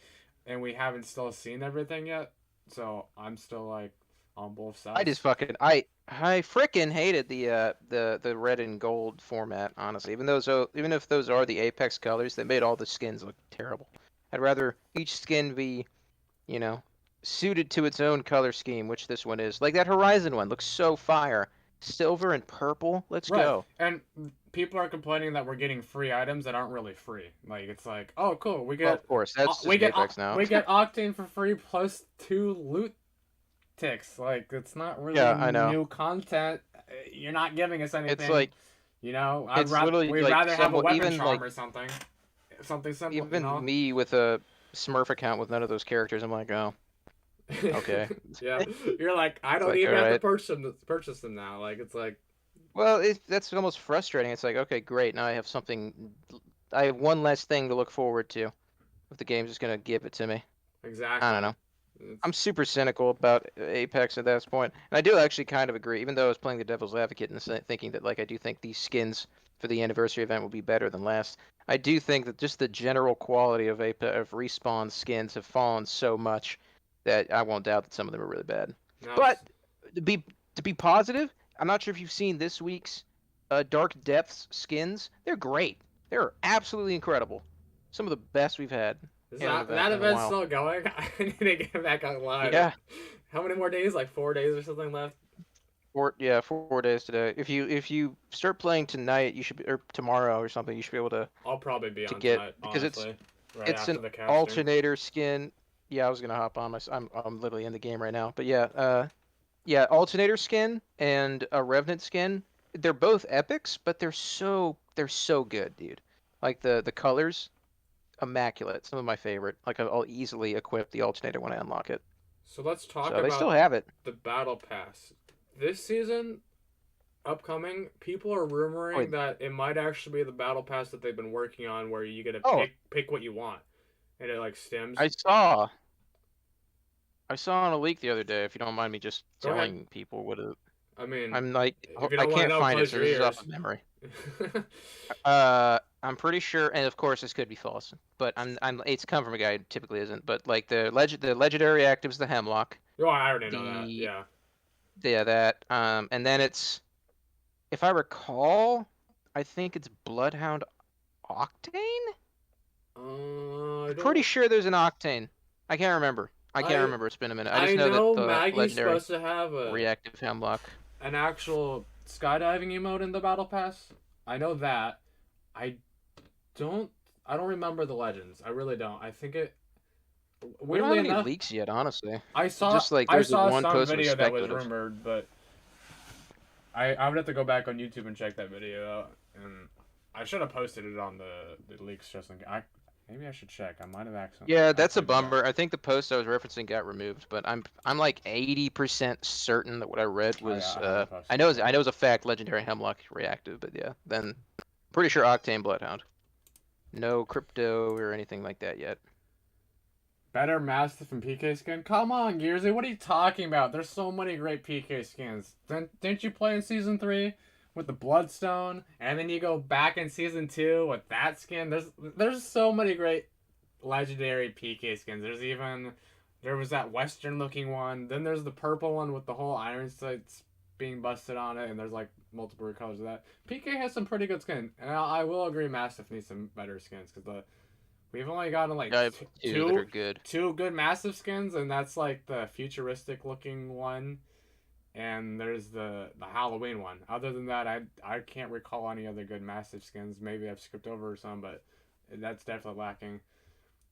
and we haven't still seen everything yet. So I'm still like on both I just sides. fucking I frickin' hated the red and gold format, honestly. Even if those are the Apex colors, they made all the skins look terrible. I'd rather each skin be, you know, suited to its own color scheme, which this one is. Like that Horizon one looks so fire. Silver and purple. Let's Right, go. and people are complaining that we're getting free items that aren't really free. Like it's like, oh cool, Well, of course, that's just Apex now. we get Octane for free plus 2 loot ticks. Like it's not really Yeah, I know. new content. You're not giving us It's anything. like You know, it's literally we'd like rather have a somewhat weapon even like charm or something. Something simple, you even know. me with a Smurf account with none of those characters. I'm like, oh, okay. Yeah, you're like, I It's don't like, all even have to right. purchase them now. Like it's like, Well, that's almost frustrating. It's like, okay, great. Now I have something. I have one less thing to look forward to if the game's just gonna give it to me. I don't exactly. know. It's I'm super cynical about Apex at this point, and I do actually kind of agree. Even though I was playing the devil's advocate and thinking that like I do think these skins for the anniversary event will be better than last. I do think that just the general quality of Respawn skins have fallen so much that I won't doubt that some of them are really bad. now. But to be to be positive, I'm not sure if you've seen this week's Dark Depths skins. They're great. They're absolutely incredible. Some of the best we've had Is in an that event that in a event's while. still going? I need to get back online. Yeah, How many more days? Like 4 days or something left. 4 days today. If you start playing tonight, you should be, or tomorrow or something, you should be able I'll probably be to on get tonight, because it's honestly. Right it's an after the casting. alternator skin. Yeah, I was gonna hop on my. I'm literally in the game right now. But yeah, yeah, alternator skin and a revenant skin. They're both epics, but they're so good, dude. Like the colors, immaculate. Some of my favorite. Like I'll easily equip the alternator when I unlock it. So let's talk So they still about have it. the battle pass. This season, upcoming, people are Oh, rumoring that it might actually be the battle pass that they've been working on, where you get to oh, pick what you want, and it like stems. I saw. I saw on a leak the other day. If you don't mind me just Go ahead. telling people what it, I mean, I'm like, if you I don't want to can't know, find it, close so your this is off ears. of memory. I'm pretty sure, and of course this could be false, but it's come from a guy who typically isn't. But like the legendary active's the Hemlock, Oh, I already know that. the Yeah. yeah that, and then it's, if I recall, I think it's Bloodhound Octane. I Pretty don't. sure there's an Octane. I can't remember. I can't I remember. It's been a minute. I just I know that know the Maggie's legendary supposed to have a reactive Hemlock. an actual skydiving emote in the battle pass. I know that. I don't. I don't remember the legends. I really don't. I think it. We don't have Weirdly any enough, leaks yet, honestly. I It's saw just like I there's a saw one some post that was video that was speculative. rumored, but I would have to go back on YouTube and check that video out. And I should have posted it on the leaks just in case. Maybe I should check. I might have Yeah, that's a accidentally did that. bummer. I think the post I was referencing got removed, but I'm like 80% certain that what I read Oh yeah, was I haven't I posted know it it's, yet. I know it's a fact legendary Hemlock reactive, but yeah, then pretty sure Octane Bloodhound. No crypto or anything like that yet. Better Mastiff and PK skin? Come on, Gearsy, what are you talking about? There's so many great PK skins. Didn't you play in Season 3 with the Bloodstone? And then you go back in Season 2 with that skin? There's so many great legendary PK skins. There was that Western looking one. Then there's the purple one with the whole iron sights being busted on it, and there's like multiple colors of that. PK has some pretty good skin. And I will agree Mastiff needs some better skins, because we've only gotten like Yeah, I have two that are good. two good massive skins, and that's like the futuristic looking one, and there's the Halloween one. Other than that, I can't recall any other good massive skins. Maybe I've skipped over some, but that's definitely lacking.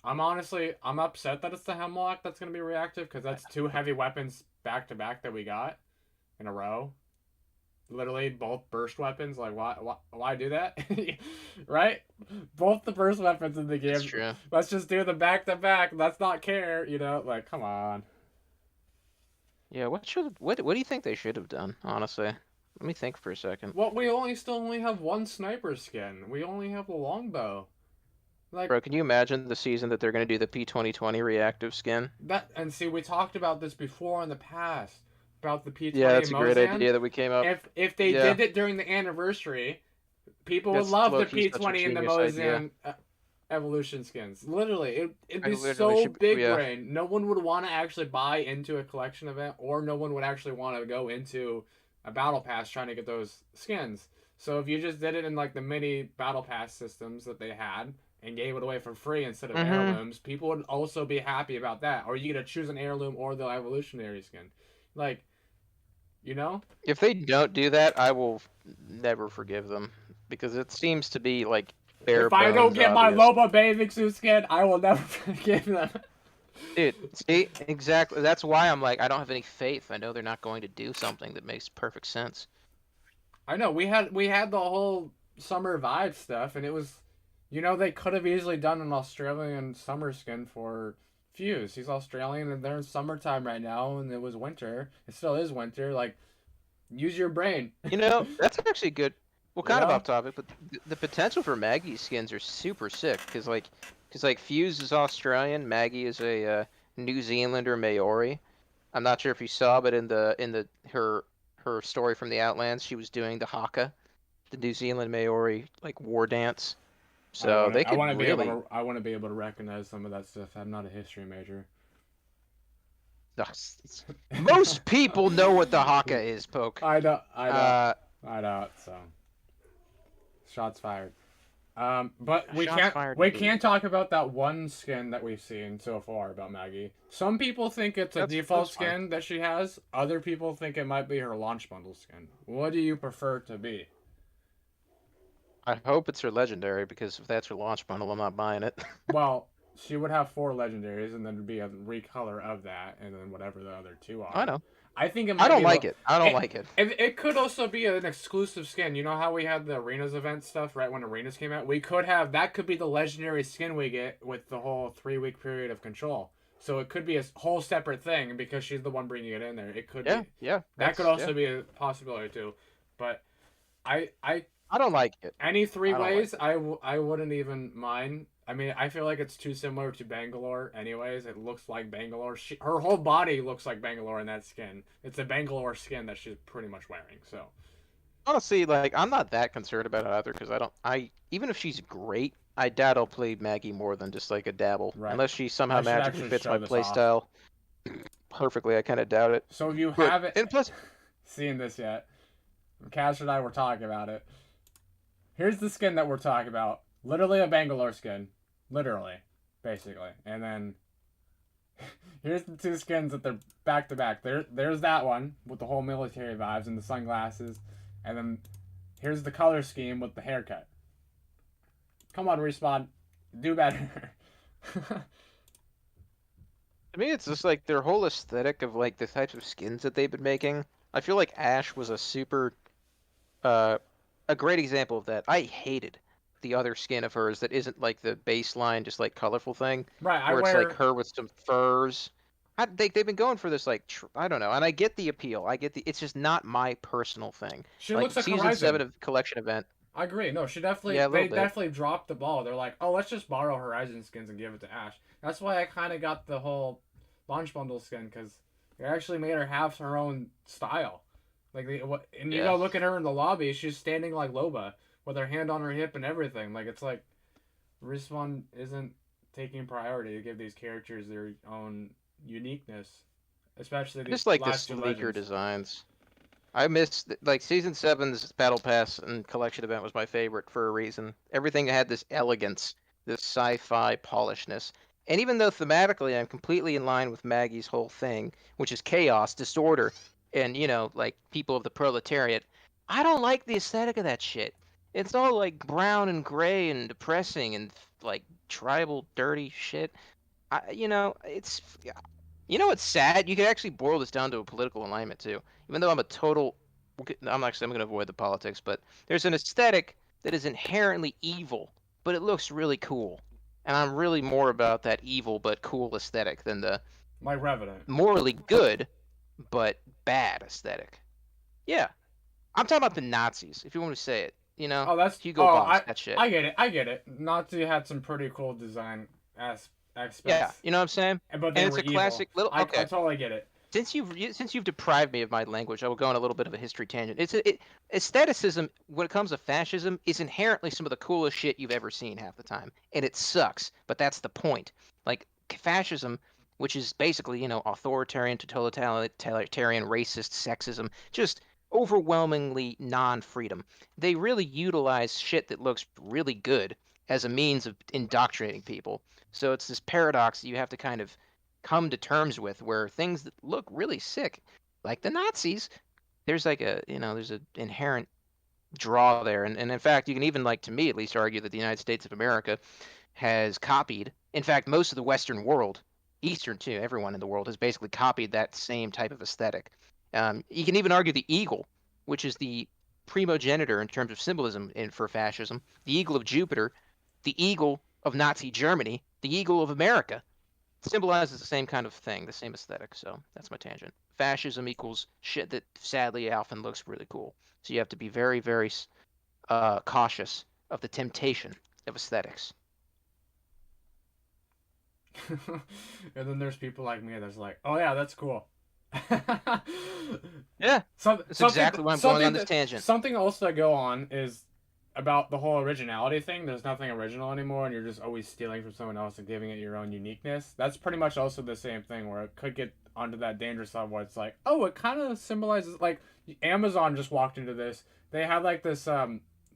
I'm upset that it's the Hemlock that's gonna be reactive, because that's two heavy weapons back to back that we got in a row. Literally both burst weapons. Like why do that? Right? Both the burst weapons in the That's game. true. Let's just do the back to back. Let's not care, like come on. Yeah, what do you think they should have done, honestly? Let me think for a second. Well, we still only have one sniper skin. We only have a longbow. Like Bro, can you imagine the season that they're gonna do the P2020 reactive skin? that, and see, we talked about this before in the past about the Yeah, P20 that's a great Mozan. idea that we came up. If they Yeah, did it during the anniversary, people would that's love low the key such a P20 and the genius idea. Mozan evolution skins. Literally, it'd I be literally so should, big yeah. brain. No one would want to actually buy into a collection event, or no one would actually want to go into a battle pass trying to get those skins. So if you just did it in like the mini battle pass systems that they had and gave it away for free instead of Mm-hmm. heirlooms, people would also be happy about that. Or you get to choose an heirloom or the evolutionary skin. Like, you know? If they don't do that, I will never forgive them because it seems to be like bare If I don't bones get my obvious. Loba bathing suit skin, I will never forgive them. Dude, see, exactly. That's why I'm like, I don't have any faith. I know they're not going to do something that makes perfect sense. I know we had the whole summer vibe stuff, and it was, they could have easily done an Australian summer skin for Fuse. He's Australian, and they're in summertime right now, and it was winter. It still is winter. Like, use your brain. That's actually good. Well, you kind of know? off topic, but the potential for Maggie's skins are super sick because like Fuse is Australian, Maggie is a New Zealander Maori. I'm not sure if you saw, but in the her story from the Outlands, she was doing the haka, the New Zealand Maori like war dance. I So want to. they I could want to be able really. to. I want to be able to recognize some of that stuff. I'm not a history major. Most people know what the haka is, Poke. I don't. I don't. Uh, I don't. So, shots fired. But we Shots can't fired we indeed. can't talk about that one skin that we've seen so far about Maggie. Some people think it's a default That's fine. skin that she has. Other people think it might be her launch bundle skin. What do you prefer it to be? I hope it's her legendary because if that's her launch bundle, I'm not buying it. Well, she would have four legendaries, and then there'd be a recolor of that, and then whatever the other two I are. know. I think it I might don't be the. like it. I don't It, like it. it could also be an exclusive skin. You know how we had the arenas event stuff right when arenas came out. We could have that. Could be the legendary skin we get with the whole 3 week period of control. So it could be a whole separate thing because she's the one bringing it in there. It could Yeah, be yeah. that could That's yeah. also be a possibility too. But I I don't like it. any three I don't like ways, it. I wouldn't even mind. I mean, I feel like it's too similar to Bangalore, anyways. It looks like Bangalore. Her whole body looks like Bangalore in that skin. It's a Bangalore skin that she's pretty much wearing. So, Honestly, like I'm not that concerned about it either because I don't. I even if she's great, I doubt I'll play Maggie more than just like a dabble right. unless she somehow I should magically actually fits show my this off. playstyle perfectly. I kind of doubt it. So if you But haven't and plus, seen this yet, Kash and I were talking about it. Here's the skin that we're talking about. Literally a Bangalore skin. Literally. Basically. And then here's the two skins that they're back to back. There's that one with the whole military vibes and the sunglasses. And then here's the color scheme with the haircut. Come on, Respawn. Do better. to me, it's just like their whole aesthetic of like the types of skins that they've been making. I feel like Ash was uh, a great example of that. I hated the other skin of hers that isn't like the baseline, just like colorful thing, Right, I where it's like wear. her with some furs. They've been going for this like I don't know, and I get the appeal. I get the it's just not my personal thing. She Like looks like season seven Horizon. of the collection event, I agree. No, she definitely. yeah, a little They bit. definitely dropped the ball. They're like, oh, let's just borrow Horizon skins and give it to Ash. That's why I kind of got the whole launch bundle skin because they actually made her have her own style. Like, and you Yeah, go look at her in the lobby. She's standing like Loba with her hand on her hip and everything. Like, it's like Respawn isn't taking priority to give these characters their own uniqueness, especially I these just like the last two sleeker legends. designs. I missed like season seven's battle pass and collection event was my favorite for a reason. Everything had this elegance, this sci-fi polishness. And even though thematically I'm completely in line with Maggie's whole thing, which is chaos, disorder, and like people of the proletariat, I don't like the aesthetic of that shit. It's all like brown and gray and depressing and like tribal dirty shit. It's what's sad? You could actually boil this down to a political alignment too. Even though I'm a total, I'm going to avoid the politics, but there's an aesthetic that is inherently evil, but it looks really cool, and I'm really more about that evil but cool aesthetic than the Like Revenant. morally good but bad aesthetic. Yeah, I'm talking about the Nazis, if you want to say it. Oh, that's Hugo oh Boss, that shit. I get it. I get it. Nazi had some pretty cool design Yeah, aspects, you know what I'm saying? but they And it's were a evil. classic little. I Okay, totally get it. since you've deprived me of my language, I will go on a little bit of a history tangent. Aestheticism when it comes to fascism is inherently some of the coolest shit you've ever seen half the time, and it sucks. But that's the point. Like fascism, which is basically authoritarian, totalitarian, racist, sexism, just overwhelmingly non-freedom. They really utilize shit that looks really good as a means of indoctrinating people. So it's this paradox that you have to kind of come to terms with where things that look really sick, like the Nazis, there's like there's an inherent draw there. And in fact, you can even, like, to me at least, argue that the United States of America has copied, in fact, most of the Western world Eastern too. Everyone in the world has basically copied that same type of aesthetic. You can even argue the eagle, which is the primogenitor in terms of symbolism for fascism, the eagle of Jupiter, the eagle of Nazi Germany, the eagle of America, symbolizes the same kind of thing, the same aesthetic. So that's my tangent. Fascism equals shit that sadly often looks really cool. So you have to be very, very cautious of the temptation of aesthetics. And then there's people like me that's like, oh yeah, that's cool. Yeah, Some, that's something exactly why I'm going on something this that tangent. something else to go on is about the whole originality thing. There's nothing original anymore, and you're just always stealing from someone else and giving it your own uniqueness. That's pretty much also the same thing, where it could get onto that dangerous level where it's like, oh, it kind of symbolizes like Amazon just walked into this. They had like this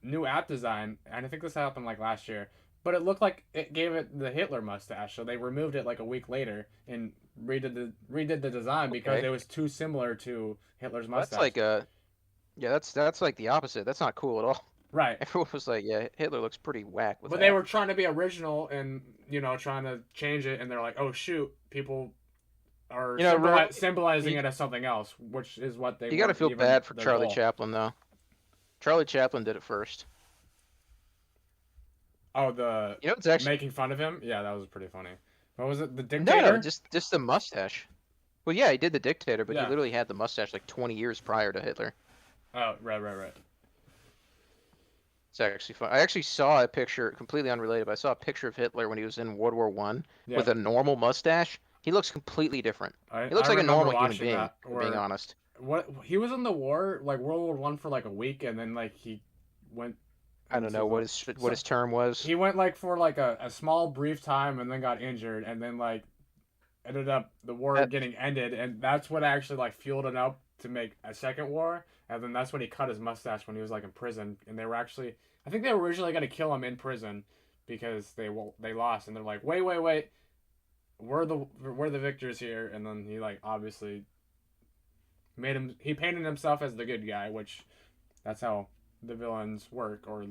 new app design, and I think this happened like last year. But it looked like it gave it the Hitler mustache, so they removed it like a week later and redid the design because Okay, it was too similar to Hitler's that's mustache. like yeah, that's like the opposite. That's not cool at all. Right. Everyone was like, yeah, Hitler looks pretty whack with But they that. were trying to be original and trying to change it, and they're like, "Oh shoot, people are symbolizing you, it as something else," which is what they you got to weren't feel even bad for their Charlie goal. Chaplin though. Charlie Chaplin did it first. Oh, the You know, it's actually making fun of him. Yeah, that was pretty funny. What was it? The no, dictator? just the mustache. Well, yeah, he did the dictator, but he Yeah. literally had the mustache like 20 years prior to Hitler. Oh, right. It's actually fun. I actually saw a picture, completely unrelated, but I saw a picture of Hitler when he was in World War I with Yep. a normal mustache. He looks completely different. He I looks like a remember normal human watching being, that for being where honest. what he was in the war, like World War I for like a week, and then like he went I don't into know the what so his term was. he went like for like a small brief time and then got injured and then like ended up the war That, getting ended, and that's what actually like fueled it up to make a second war. And then that's when he cut his mustache when he was like in prison, and they were actually I think they were originally going to kill him in prison because they lost, and they're like wait, we're the victors here. And then he like obviously he painted himself as the good guy, which that's how the villains work. Or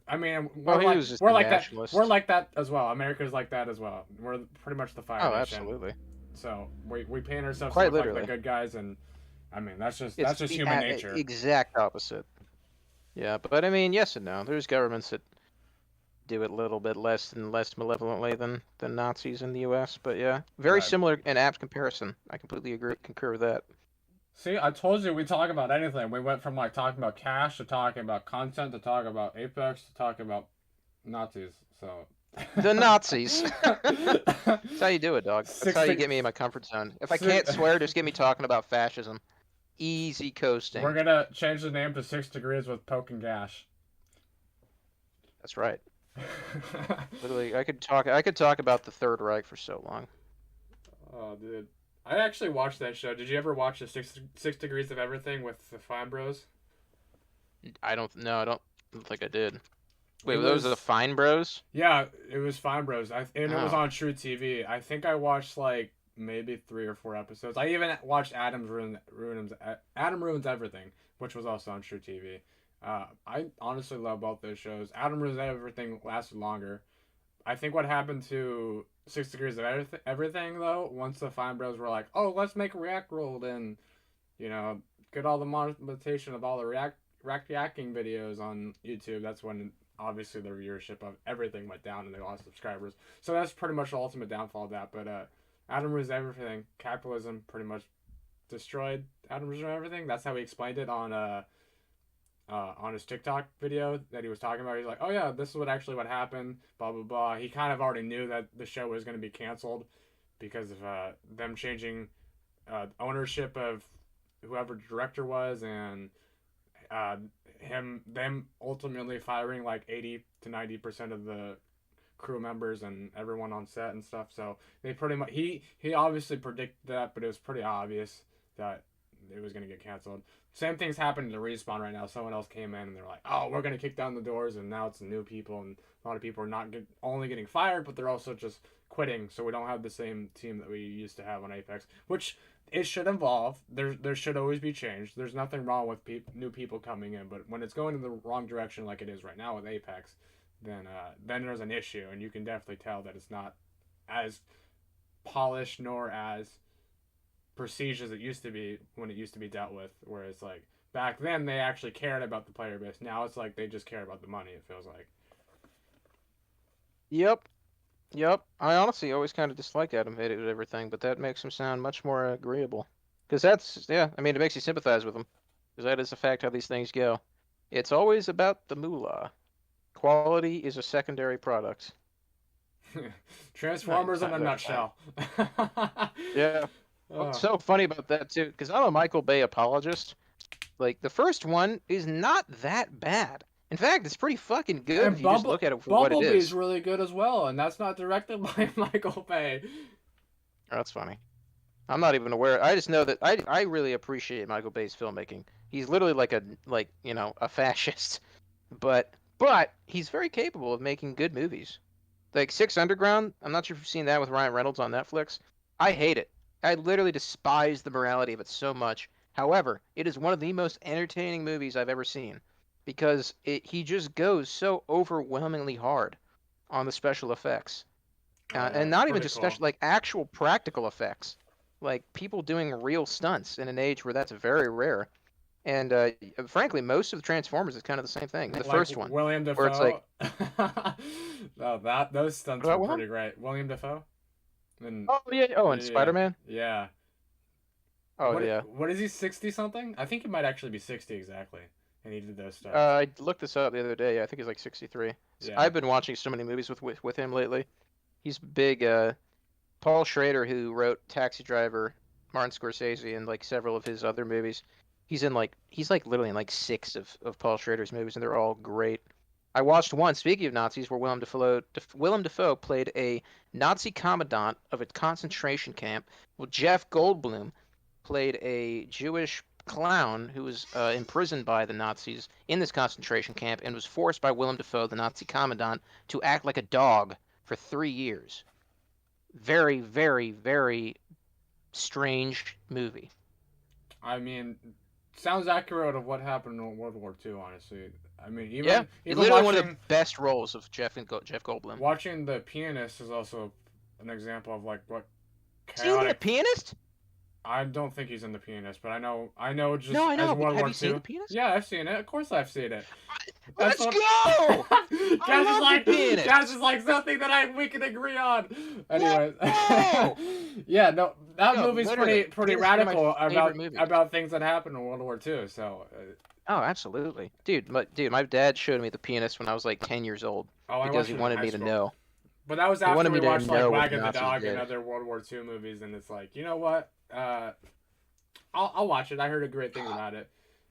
I mean, well, he was just a We're nationalist. like that as well. America's like that as well. We're pretty much the Fire Oh, Nation. absolutely. So we paint ourselves to Quite look like the literally. good guys, and I mean It's that's just the human nature. exact opposite. Yeah, but I mean, yes and no. There's governments that do it a little bit less malevolently than Nazis in the U.S. But yeah, very Right. similar and apt comparison. I completely agree, concur with that. See, I told you we talk about anything. We went from like talking about Cash to talking about content to talking about Apex to talking about Nazis. So. The Nazis. That's how you do it, dog. That's how Six you to, get me in my comfort zone. If I six, can't swear, just get me talking about fascism. Easy we're coasting. gonna change the name to 6 Degrees with Poke and Gash. That's right. Literally, I could talk about the Third Reich for so long. Oh, dude. I actually watched that show. Did you ever watch the Six Degrees of Everything with the Fine Bros? I don't know. I don't think I did. It Wait, those are the was Fine Bros? yeah, it was Fine Bros. And it was Oh, on True TV. I think I watched like maybe 3 or 4 episodes. I even watched Adam Ruins Everything, which was also on True TV. I honestly love both those shows. Adam Ruins Everything lasted longer. I think what happened to 6 Degrees of Everything though, once the Fine Bros were like, "Oh, let's make React World and get all the monetization of all the reacting videos on YouTube." That's when obviously the viewership of everything went down and they lost subscribers. So that's pretty much the ultimate downfall of that. But Adam Ruins Everything. Capitalism pretty much destroyed Adam Ruins Everything. That's how he explained it on his TikTok video that he was talking about. He's like, "Oh yeah, this is what happened." Blah blah blah. He kind of already knew that the show was going to be canceled because of them changing ownership of whoever the director was, and uh, them ultimately firing like 80 to 90% of the crew members and everyone on set and stuff. So they pretty much he obviously predicted that, but it was pretty obvious that it was going to get canceled. Same things happening to Respawn right now. Someone else came in and they're like, "Oh, we're going to kick down the doors," and now it's new people, and a lot of people are not only getting fired, but they're also just quitting. So we don't have the same team that we used to have on Apex, which it should evolve. There should always be change. There's nothing wrong with new people coming in, but when it's going in the wrong direction like it is right now with Apex, then there's an issue, and you can definitely tell that it's not as polished nor as prestige as it used to be when it used to be dealt with. Whereas like back then they actually cared about the player base. Now it's like they just care about the money. It feels like. Yep. Yep. I honestly always kind of disliked Adam hated everything, but that makes him sound much more agreeable. Because that's, yeah, I mean, it makes you sympathize with him. Because that is a fact how these things go. It's always about the moolah. Quality is a secondary product. Transformers in a That's right. nutshell. Yeah. What's Oh. so funny about that too? Because I'm a Michael Bay apologist. Like the first one is not that bad. In fact, it's pretty fucking good if And you just look at it for what it Bumblebee's is. really good as well, and that's not directed by Michael Bay. Oh, that's funny. I'm not even aware. I just know that I really appreciate Michael Bay's filmmaking. He's literally a fascist, but he's very capable of making good movies. Like Six Underground, I'm not sure if you've seen that with Ryan Reynolds on Netflix. I hate it. I literally despise the morality of it so much. However, it is one of the most entertaining movies I've ever seen because he just goes so overwhelmingly hard on the special effects. Oh yeah, And it's not even pretty just cool. special, like actual practical effects, like people doing real stunts in an age where that's very rare. And frankly, most of the Transformers is kind of the same thing. The Like first one, William where it's like, Dafoe. No, that those stunts what were one? pretty great. William Dafoe. And Oh yeah, oh, and yeah, Spider-Man. yeah. Oh yeah. What is he 60 something? I think he might actually be 60 exactly. And he did those stunts. I looked this up the other day. Yeah, I think he's like 63. Yeah. I've been watching so many movies with him lately. He's big. Paul Schrader, who wrote Taxi Driver, Martin Scorsese, and like several of his other movies. He's like literally in like six of Paul Schrader's movies, and they're all great. I watched one, speaking of Nazis, where Willem Dafoe played a Nazi commandant of a concentration camp, while Jeff Goldblum played a Jewish clown who was imprisoned by the Nazis in this concentration camp and was forced by Willem Dafoe, the Nazi commandant, to act like a dog for 3 years. Very, very, very strange movie. I mean, sounds accurate of what happened in World War II, honestly. I mean, Yeah, even literally one of the best roles of Jeff Goldblum. watching The Pianist is also an example of like what Seen The chaotic. Pianist? I don't think he's in The Pianist, but I know No, just I as know, but World have War you seen II. The Pianist? Yeah, I've seen it. Of course, I've seen it. That's Let's what. go! I love The Cash Pianist. is like something that we can agree on. Anyways, Whoa! yeah, no, that No, movie's literally, pretty Pianist is one of my radical favorite movies. about things that happened in World War II. So, Oh, absolutely, my dad showed me The Pianist when I was like 10 years old oh, I because watched he it in wanted high me to school. know. But that was He after wanted we me to watched like know what Wag the of the Nazis Dog and did. other World War II movies, and it's like, you know what? I'll watch it. I heard great things about it.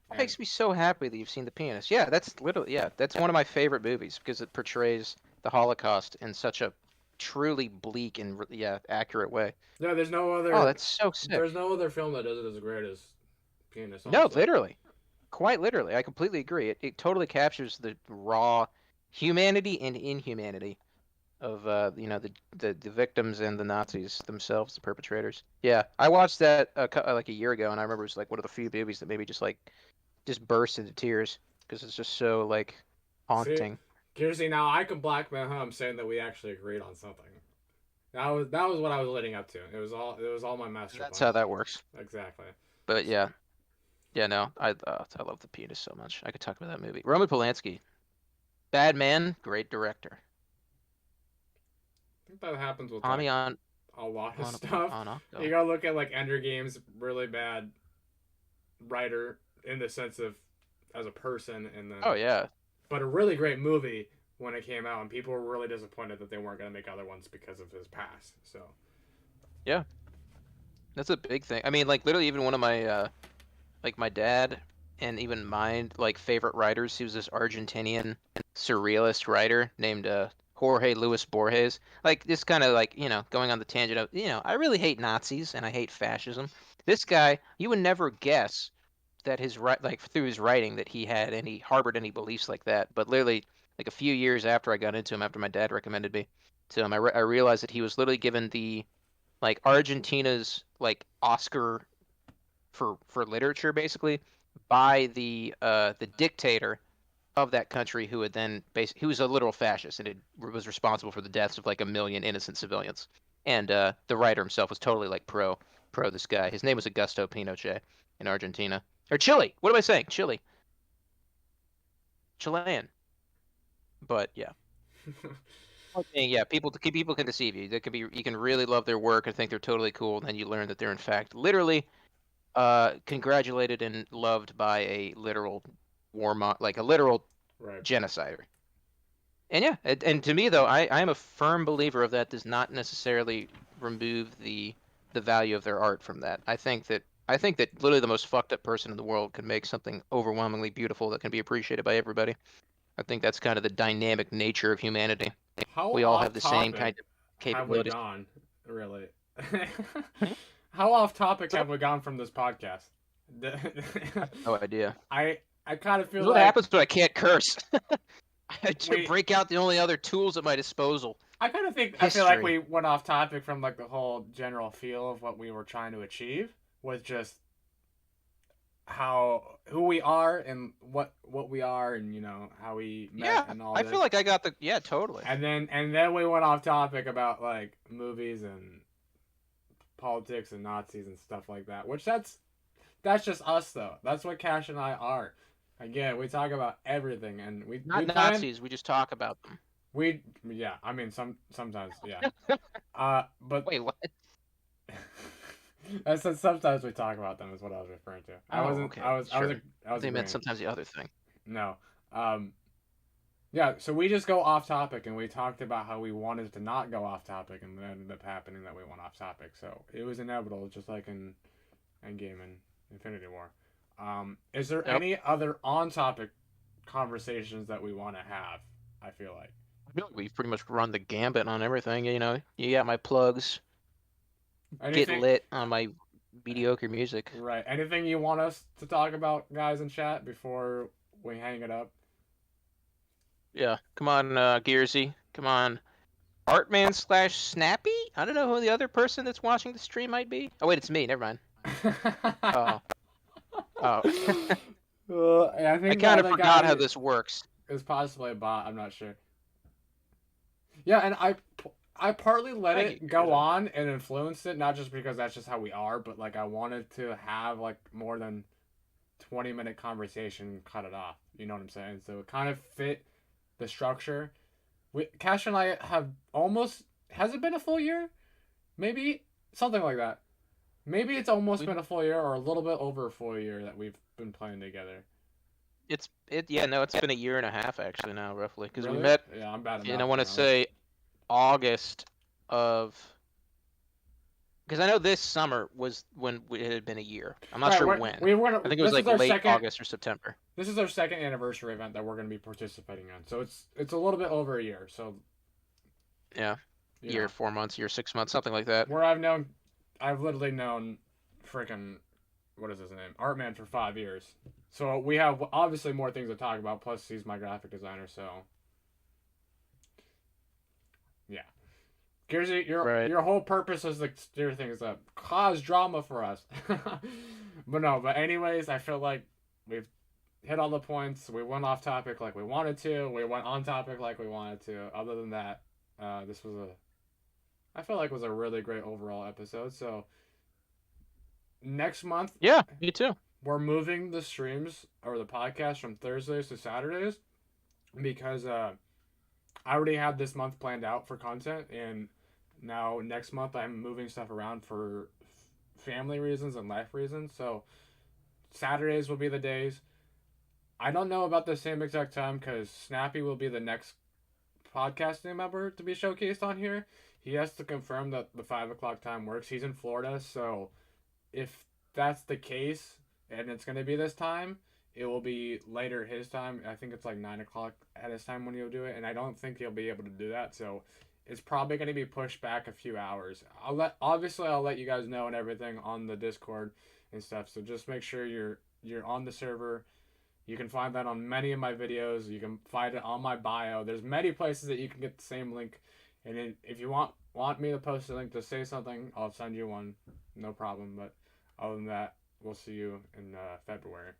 That And makes me so happy that you've seen The Pianist. Yeah, that's one of my favorite movies because it portrays the Holocaust in such a truly bleak and accurate way. no, Oh, that's so sick. there's no other film that does it as great as Pianist, No, honestly. literally, quite literally, I completely agree. It totally captures the raw humanity and inhumanity of the victims and the Nazis themselves, the perpetrators. Yeah, I watched that like a year ago, and I remember it was like one of the few movies that maybe just burst into tears because it's just so like See, haunting. Kiersey, now I can blackmail him saying that we actually agreed on something. That was what I was leading up to. It was all my master That's plan. how that works. Exactly. But yeah, yeah, no, I love The Pianist so much. I could talk about that movie. Roman Polanski, bad man, great director. I think that happens with like Tommy a lot of stuff. on You Octo. gotta look at like Ender Games, really bad writer in the sense of as a person, and Oh then yeah, but a really great movie when it came out, and people were really disappointed that they weren't gonna make other ones because of his past. So yeah, that's a big thing. I mean, like literally, even one of my like my dad and even mine like favorite writers. He was this Argentinian surrealist writer named Jorge Luis Borges. Like this kind of like going on the tangent of I really hate Nazis and I hate fascism. This guy, you would never guess that his like through his writing that he had any harbored any beliefs like that. But literally, like a few years after I got into him, after my dad recommended me to him, I realized that he was literally given the like Argentina's like Oscar for literature basically by the dictator of that country who had then basically he was a literal fascist and it was responsible for the deaths of like a million innocent civilians. And the writer himself was totally like pro this guy. His name was Augusto Pinochet in Argentina or Chile. What am I saying? Chile, Chilean. But yeah. Yeah, people can deceive you. They could be you can really love their work and think they're totally cool, and then you learn that they're in fact literally congratulated and loved by a literal like a literal Right. genocider. And yeah, and to me though, I am a firm believer of that does not necessarily remove the value of their art from that. I think that literally the most fucked up person in the world can make something overwhelmingly beautiful that can be appreciated by everybody. I think that's kind of the dynamic nature of humanity. How We all off have the same topic kind of have we capabilities. gone? Really? Hmm? How off topic So, have we gone from this podcast? no idea. I kind of This feel is what like happens when I can't curse. I had to we. break out the only other tools at my disposal. I kind of think I feel like History. we went off topic from like the whole general feel of what we were trying to achieve was just how who we are and what we are and how we met Yeah, and all I feel this. like I got the yeah, totally. And then we went off topic about like movies and politics and Nazis and stuff like that. Which that's just us though. That's what Cash and I are. Again, we talk about everything and we Not plan Nazis, we just talk about them. we yeah, I mean sometimes yeah. But Wait, what? I said sometimes we talk about them is what I was referring to. I Oh, wasn't okay, sure. I was They meant agreeing. sometimes the other thing. No. Um yeah, so we just go off topic and we talked about how we wanted to not go off topic and it ended up happening that we went off topic. So it was inevitable, just like in Endgame and Infinity War. Is there Yep. any other on topic conversations that we want to have? I feel like. I feel like we've pretty much run the gambit on everything. You got my plugs. Get Anything lit on my mediocre music. right. Anything you want us to talk about, guys, in chat before we hang it up? Yeah, come on, Gearsy. Come on, Artman slash Snappy. I don't know who the other person that's watching the stream might be. Oh wait, it's me. Never mind. Oh, oh. I I think the kind of other forgot how guy this works. is possibly a bot. I'm not sure. Yeah, and I partly let Thank you, it go Gearsy. on and influence it, not just because that's just how we are, but like I wanted to have like more than 20-minute conversation, cut it off. You know what I'm saying? So it kind of fit the structure. Cash and I have almost has it been a full year? Maybe something like that. Maybe it's almost We been a full year or a little bit over a full year that we've been playing together. yeah, no, it's been a year and a half actually now, roughly, because we Really? met Yeah, I'm bad at and I math want to apparently. say August of because I know this summer was when it had been a year. I'm not All right, sure when. we were. I think it was This is like our late second. August or September. This is our second anniversary event that we're going to be participating in. So it's a little bit over a year. So Yeah, you year, know 4 months, year, 6 months, something like that. where I've literally known, freaking, what is his name, Artman for 5 years. So we have obviously more things to talk about. Plus he's my graphic designer. So yeah. Gearsy, Right. your whole purpose is to steer things up, cause drama for us. But no, but anyways, I feel like we've hit all the points. We went off topic like we wanted to. We went on topic like we wanted to. Other than that, this was I feel like it was a really great overall episode. So next month Yeah, me too. we're moving the streams or the podcast from Thursdays to Saturdays because I already had this month planned out for content, and now next month I'm moving stuff around for family reasons and life reasons. So Saturdays will be the days. I don't know about the same exact time because Snappy will be the next podcasting member to be showcased on here. He has to confirm that the 5 o'clock time works. He's in Florida, so if that's the case and it's gonna be this time, it will be later his time. I think it's like 9 o'clock at his time when he'll do it, and I don't think he'll be able to do that. So it's probably gonna be pushed back a few hours. I'll let you guys know and everything on the Discord and stuff. So just make sure you're on the server. You can find that on many of my videos. You can find it on my bio. There's many places that you can get the same link. And then if you want me to post a link to say something, I'll send you one. No problem. But other than that, we'll see you in February.